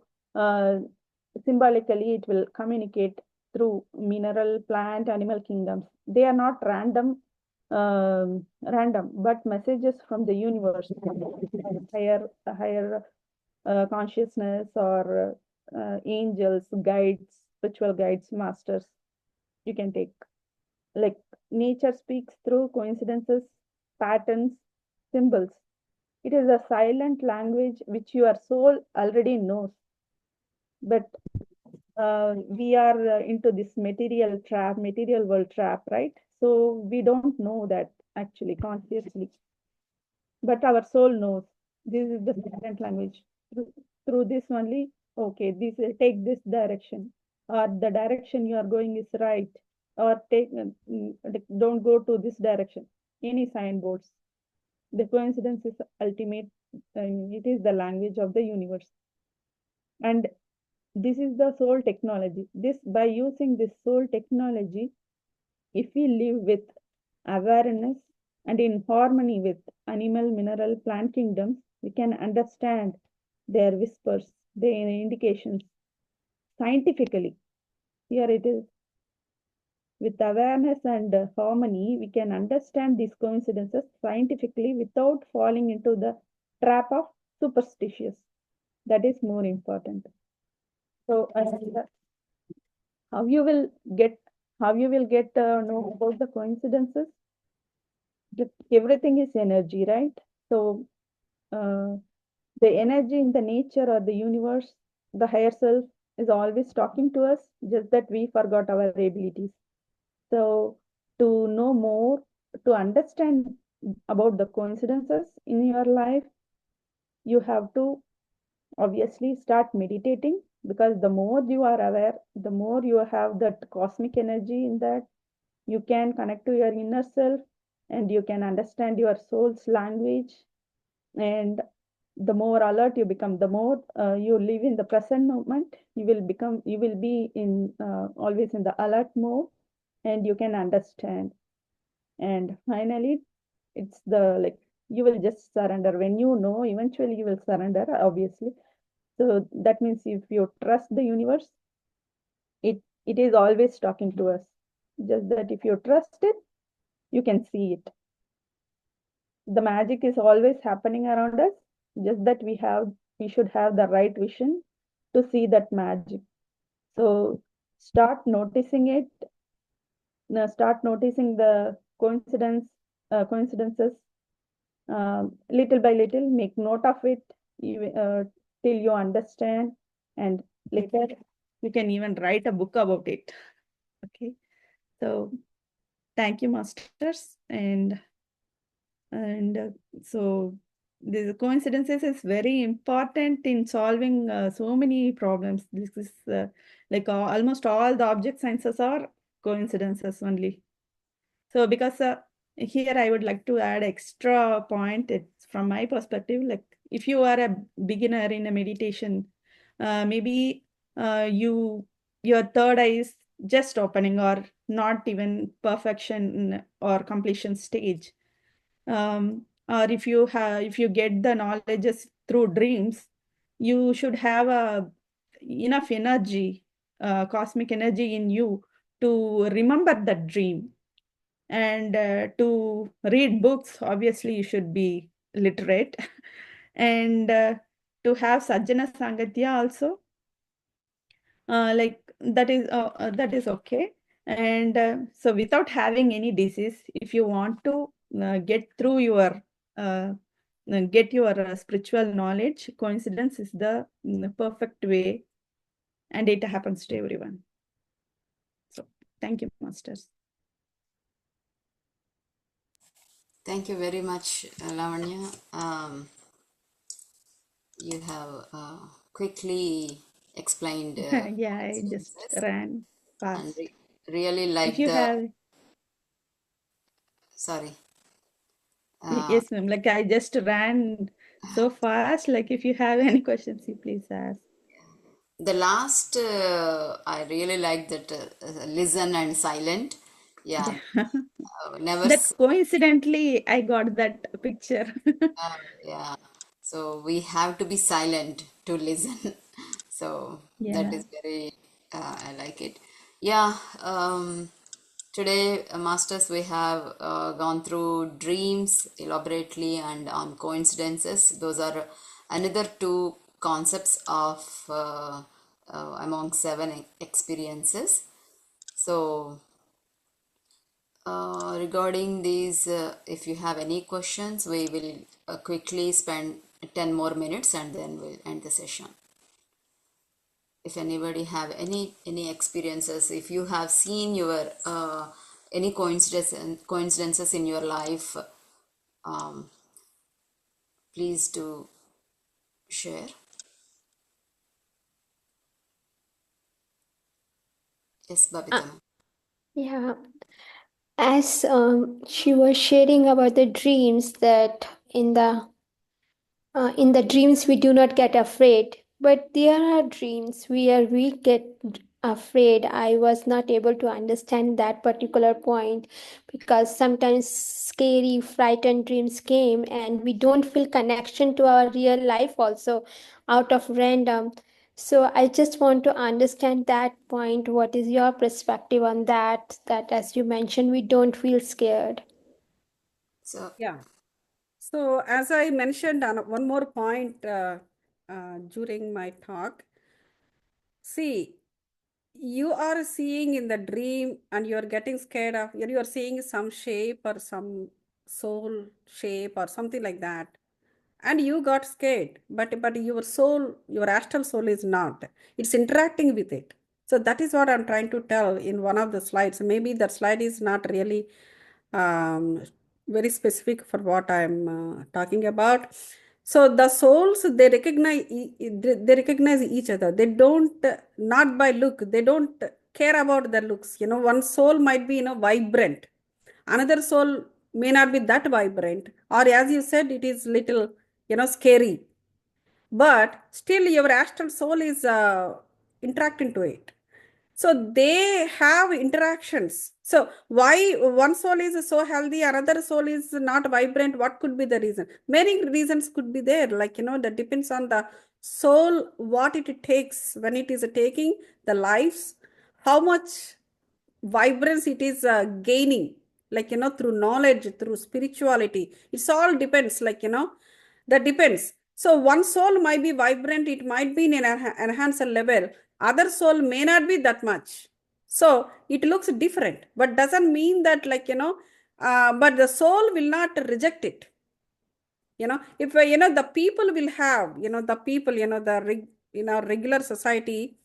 symbolically. It will communicate through mineral, plant, animal kingdoms. They are not random, but messages from the universe, higher consciousness, or angels, guides, spiritual guides, masters. You can take, like, nature speaks through coincidences, patterns, symbols. It is a silent language which your soul already knows, but we are into this material world trap, right? So we don't know that actually consciously, but our soul knows. This is the silent language. Through this only, okay, this take this direction, or the direction you are going is right, or don't go to this direction. Any signboards. The coincidence is ultimate. It is the language of the universe, and this is the soul technology. This, by using this soul technology, if we live with awareness and in harmony with animal, mineral, plant kingdoms, we can understand their whispers, their indications scientifically. Here it is. With awareness and harmony, we can understand these coincidences scientifically without falling into the trap of superstitious. That is more important. So, how you will get know about the coincidences? Everything is energy, right? So, uh, the energy in the nature or the universe, the higher self, is always talking to us, just that we forgot our abilities. So, to know more, to understand about the coincidences in your life, you have to obviously start meditating, because the more you are aware, the more you have that cosmic energy in that, you can connect to your inner self, and you can understand your soul's language. And the more alert you become, the more you live in the present moment, you will be in always in the alert mode, and you can understand. And finally, it's the like, you will just surrender. When you know, eventually you will surrender, obviously. So that means if you trust the universe, it is always talking to us. Just that if you trust it, you can see it. The magic is always happening around us, just that we should have the right vision to see that magic. So start noticing it. Start noticing the coincidences little by little. Make note of it till you understand, and later you can even write a book about it. Okay, so thank you, masters, and so the coincidences is very important in solving so many problems. This is like almost all the object sciences are coincidences only. So because here I would like to add extra point. It's from my perspective, like if you are a beginner in a meditation, maybe your third eye is just opening or not even perfection or completion stage. Or if you get the knowledges through dreams, you should have enough energy, cosmic energy in you to remember that dream. And to read books, obviously you should be literate. And to have sajjana sangatya also, like that is okay. And so without having any disease, if you want to get through your uh, get your spiritual knowledge, coincidence is the perfect way, and it happens to everyone. So thank you, masters. Thank you very much, Lavanya. You have quickly explained Yeah, I just coincidences ran and fast. really If like you the, have sorry. Yes, ma'am. Like I just ran so fast. Like if you have any questions, you please ask. The last, I really like that listen and silent. Yeah, Yeah. never. That coincidentally, I got that picture. Yeah. So we have to be silent to listen. So that Yeah. is very, I like it. Yeah. Today, masters, we have gone through dreams elaborately and on coincidences. Those are another two concepts of among seven experiences. So regarding these, if you have any questions, we will quickly spend 10 more minutes and then we'll end the session. If anybody have any experiences, if you have seen your any coincidences in your life, um, please do share. Yes, Babita. Yeah, as she was sharing about the dreams that in the dreams we do not get afraid, but there are dreams where we get afraid. I was not able to understand that particular point because sometimes scary, frightened dreams came and we don't feel connection to our real life also out of random. So I just want to understand that point. What is your perspective on that? That as you mentioned, we don't feel scared. So Yeah. So as I mentioned on one more point during my talk, see, you are seeing in the dream and you are getting scared of, you are seeing some shape or some soul shape or something like that. And you got scared, but your soul, your astral soul is not. It's interacting with it. So that is what I'm trying to tell in one of the slides. Maybe that slide is not really um, very specific for what I'm talking about. So the souls, they recognize they recognize each other. They don't not by look. They don't care about the looks. You know, one soul might be vibrant, another soul may not be that vibrant, or as you said, it is little scary, but still your astral soul is interacting to it. So they have interactions. So why one soul is so healthy, another soul is not vibrant? What could be the reason? Many reasons could be there. Like, that depends on the soul, what it takes when it is taking the lives, how much vibrance it is gaining, like, through knowledge, through spirituality. It's all depends, like, that depends. So one soul might be vibrant, it might be in an enhanced level, other soul may not be that much. So it looks different, but doesn't mean that, like, but the soul will not reject it. If the people will have, the people, in our regular society,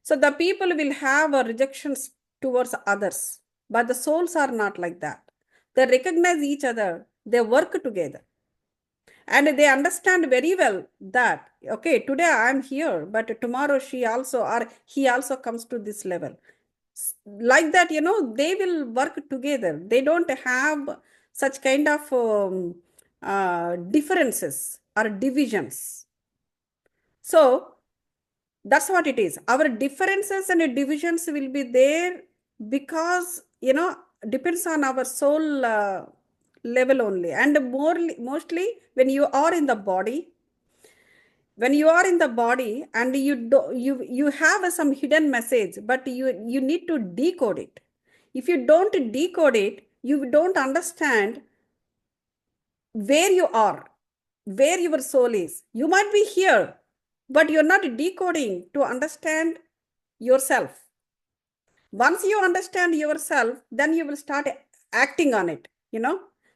so the people will have a rejections towards others, but the souls are not like that. They recognize each other, they work together, and they understand very well that, okay, today I am here, but tomorrow she also or he also comes to this level. Like that, they will work together. They don't have such kind of differences or divisions. So that's what it is. Our differences and divisions will be there because, depends on our soul level only. And mostly when you are in the body, and you have some hidden message, but you need to decode it. If you don't decode it, you don't understand where you are, where your soul is. You might be here, but you're not decoding to understand yourself. Once you understand yourself, then you will start acting on it.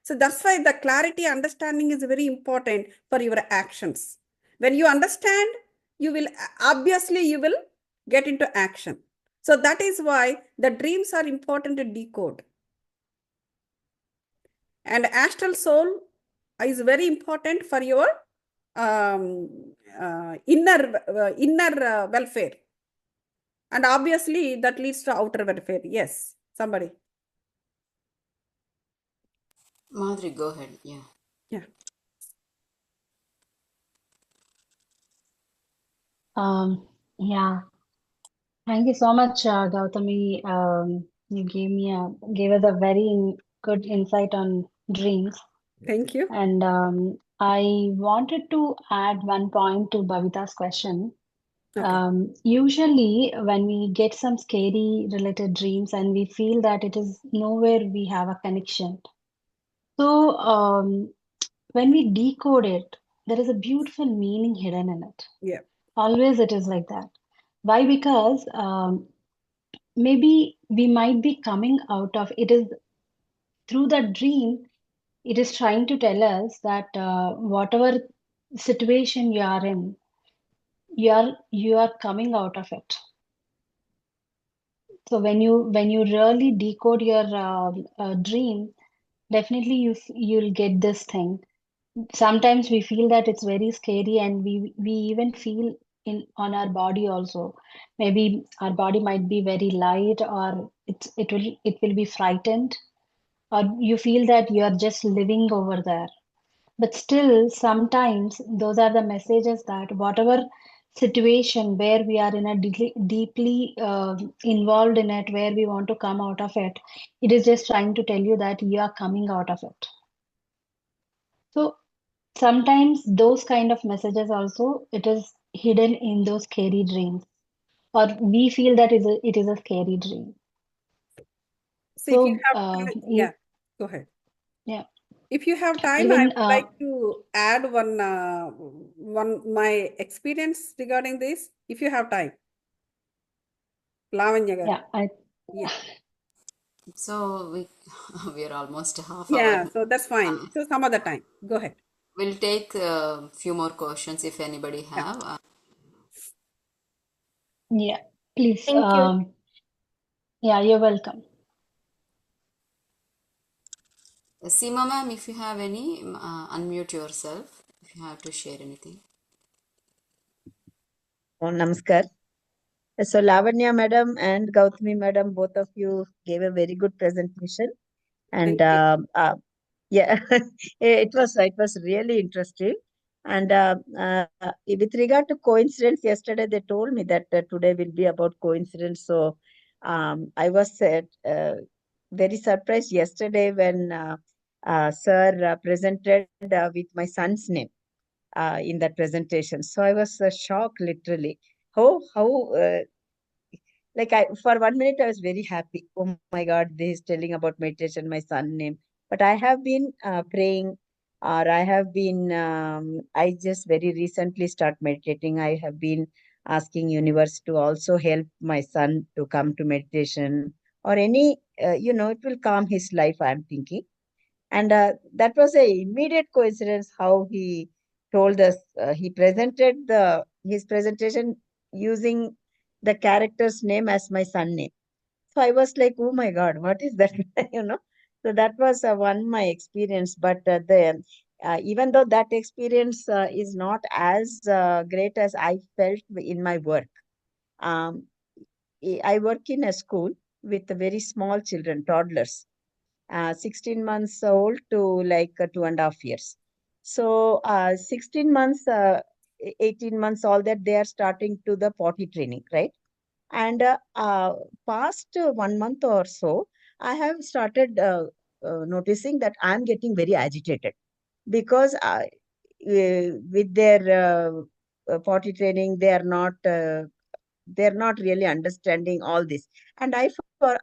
So that's why the clarity understanding is very important for your actions. When you understand, you will obviously you will get into action. So that is why the dreams are important to decode. And astral soul is very important for your inner welfare, and obviously that leads to outer welfare. Yes, somebody. Madhuri, go ahead. Yeah. Yeah. Yeah. Thank you so much, Gautami. You gave us a very good insight on dreams. Thank you. And I wanted to add one point to Bhavita's question. Okay. Usually, when we get some scary related dreams and we feel that it is nowhere we have a connection. So, when we decode it, there is a beautiful meaning hidden in it. Yeah. Always it is like that. Why? Because maybe we might be coming out of it is through the dream, it is trying to tell us that whatever situation you are in, you are coming out of it. So when you really decode your dream, definitely you'll get this thing. Sometimes we feel that it's very scary, and we even feel in on our body also. Maybe our body might be very light, or it will be frightened, or you feel that you are just living over there. But still, sometimes those are the messages that whatever situation where we are in a deeply involved in it, where we want to come out of it, it is just trying to tell you that you are coming out of it. So sometimes those kind of messages also, it is hidden in those scary dreams, or we feel that it is a scary dream. So if you So have yeah, go ahead. yeah, If you have time, I even would like to add one my experience regarding this. If you have time, Lavanya garu. yeah, Yeah. So we are almost half Yeah, hour. so that's fine. So some other time. Go ahead. We'll take a few more questions if anybody Yeah. have. yeah, please. Thank you. Yeah, you're welcome. Seema ma'am, if you have any, unmute yourself if you have to share anything. Oh, namaskar. So Lavanya madam and Gautami madam, both of you gave a very good presentation, and Thank you. yeah, it was really interesting. And with regard to coincidence, yesterday they told me that today will be about coincidence. So I was very surprised yesterday when sir presented with my son's name in that presentation. So I was shocked, literally. How like I for 1 minute I was very happy. Oh my God, this is telling about meditation, my son name. But I have been praying or I have been, I just very recently start meditating. I have been asking universe to also help my son to come to meditation or any, it will calm his life, I'm thinking. And that was a immediate coincidence how he told us. He presented his presentation using the character's name as my son name. So I was like, oh my God, what is that? you know. So that was one my experience. But the even though that experience is not as great as I felt in my work, um, I work in a school with very small children, toddlers, 16 months old to like 2.5 years. So 16 months, 18 months, all that they are starting to the potty training, right? And past 1 month or so, I have started noticing that I'm getting very agitated because with their potty training, they're not really understanding all this. And I, for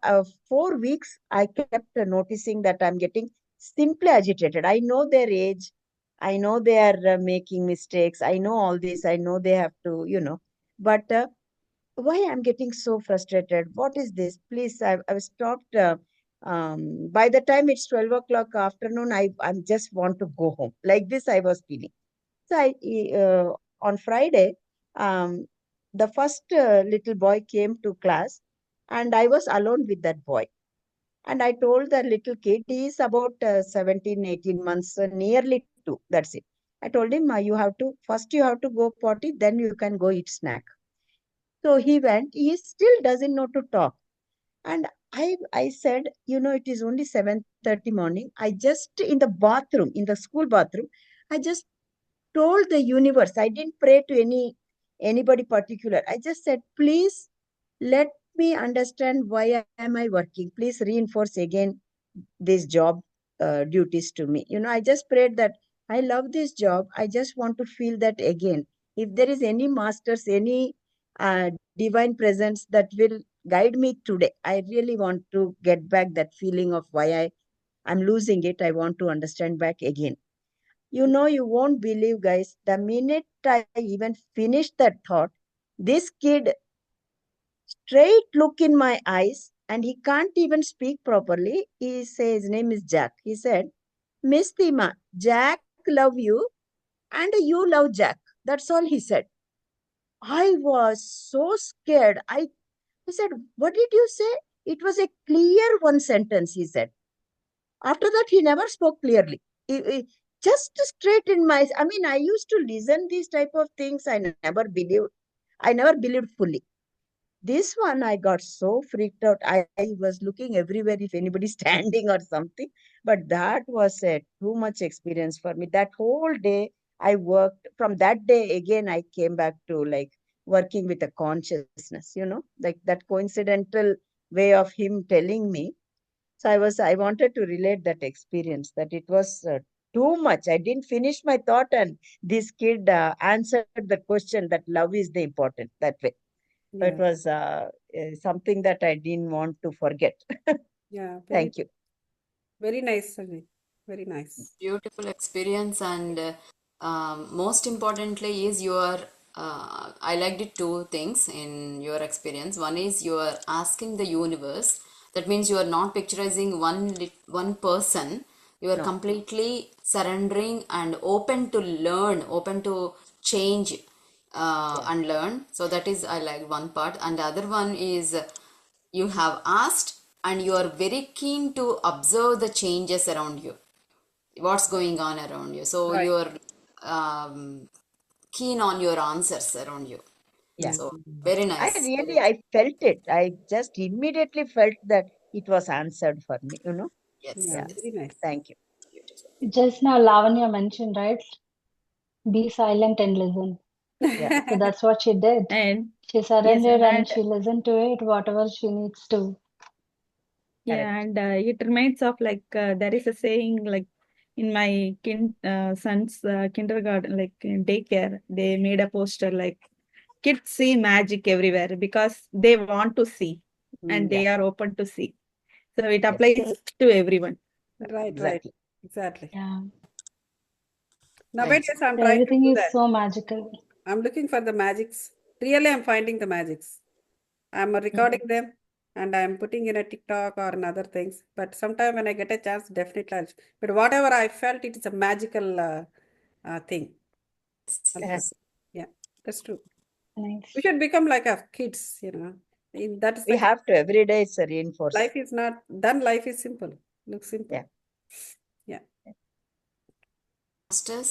4 weeks, I kept noticing that I'm getting simply agitated. I know their age. I know they are making mistakes. I know all this. I know they have to, but why I'm getting so frustrated? What is this? Please, I've stopped. By the time it's 12 o'clock afternoon, I just want to go home. Like this, I was feeling. So on Friday, um, the first little boy came to class, and I was alone with that boy. And I told the little kid, he is about 17, 18 months, nearly two. That's it. I told him, first you have to go potty, then you can go eat snack. So he went. He still doesn't know to talk. And I said, it is only 7:30 morning. I just in the bathroom, in the school bathroom, I just told the universe. I didn't pray to anybody particular. I just said, please let me understand why am I working. Please reinforce again this job duties to me. I just prayed that I love this job. I just want to feel that again. If there is any masters, any divine presence that will guide me today, I really want to get back that feeling of why I'm losing it. I want to understand back again. You won't believe, guys, the minute I even finished that thought, this kid straight look in my eyes, and he can't even speak properly. He says his name is Jack. He said, Miss Thima, Jack love you and you love Jack. That's all he said. I was so scared. I said, what did you say? It was a clear one sentence, he said. After that, he never spoke clearly. Just straight in my, I mean, I used to listen these type of things. I never believed fully. This one, I got so freaked out. I was looking everywhere if anybody's standing or something. But that was a too much experience for me. That whole day, I worked. From that day, again, I came back to like working with a consciousness, like that coincidental way of him telling me. So I wanted to relate that experience, that it was too much. I didn't finish my thought, and this kid answered the question that love is the important that way. So it Yeah. was something that I didn't want to forget. Yeah. Thank you. Very nice, Sunny. Very nice. Beautiful experience, and most importantly is your I liked it two things in your experience. One is you are asking the universe. That means you are not picturizing one person. You are No. completely surrendering and open to learn, open to change Yeah. and learn. So that is, I like one part. And the other one is you have asked and you are very keen to observe the changes around you, what's going on around you. So Right. you're keen on your answers around you. Yeah. So very I nice. really, I felt it. I just immediately felt that it was answered for me, Yes, Yeah. Yeah, yes. very nice. Thank you. Beautiful. Just now, Lavanya mentioned, right? Be silent and listen. Yeah. So that's what she did. And She yes, surrendered and and she listened to it, whatever she needs to. yeah, Correct. and it reminds of like there is a saying like in my son's kindergarten, like in daycare, they made a poster like kids see magic everywhere because they want to see and Yeah. they are open to see. So it Yes. applies to everyone. Right, right. Exactly. Exactly. Yeah. Nowadays, I'm trying to Everything do is that. so magical. I'm looking for the magics. Really, I'm finding the magics. I'm recording them and I'm putting in a TikTok or in other things. But sometime when I get a chance, definitely I'll. But whatever I felt, it is a magical thing. Yes. Yeah, that's true. Nice. We should become like our kids, That is We the have to every day. It's a reinforce. life is not done. Life is simple. Looks simple. Yeah. Yeah. Masters,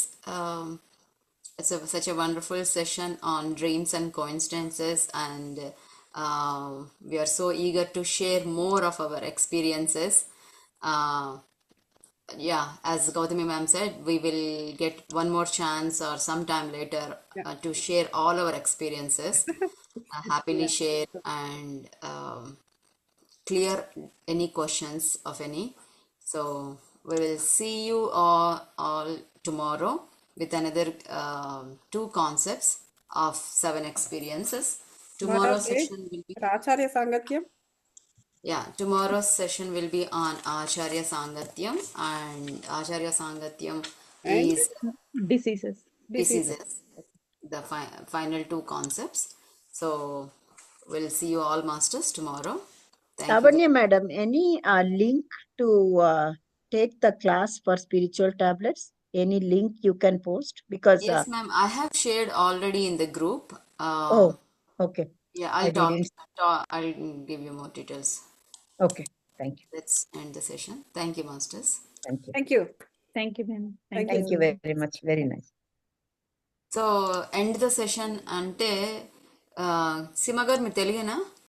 it's such a wonderful session on dreams and coincidences, and we are so eager to share more of our experiences. Yeah, as Gautami ma'am said, we will get one more chance or sometime later to share all our experiences, happily share and clear any questions of any. So we will see you all tomorrow with another two concepts of 7 experiences. What are Tomorrow's they? session will be Acharya Sangatyam. tomorrow's session will be on Acharya Sangatyam, and Acharya Sangatyam And is Diseases. diseases. diseases, the final two concepts. So we'll see you all masters tomorrow. Thank you. Lavanya madam, any link to take the class for spiritual tablets? Any link you can post? Because Yes, ma'am. I have shared already in the group. oh, okay. Yeah, I didn't. I'll give you more details. Okay. Thank you. Let's end the session. Thank you, masters. Thank you. Thank you. Thank you, ma'am. Thank Thank you very much. Very nice. So end the session ante Simagar me తెలుగేనా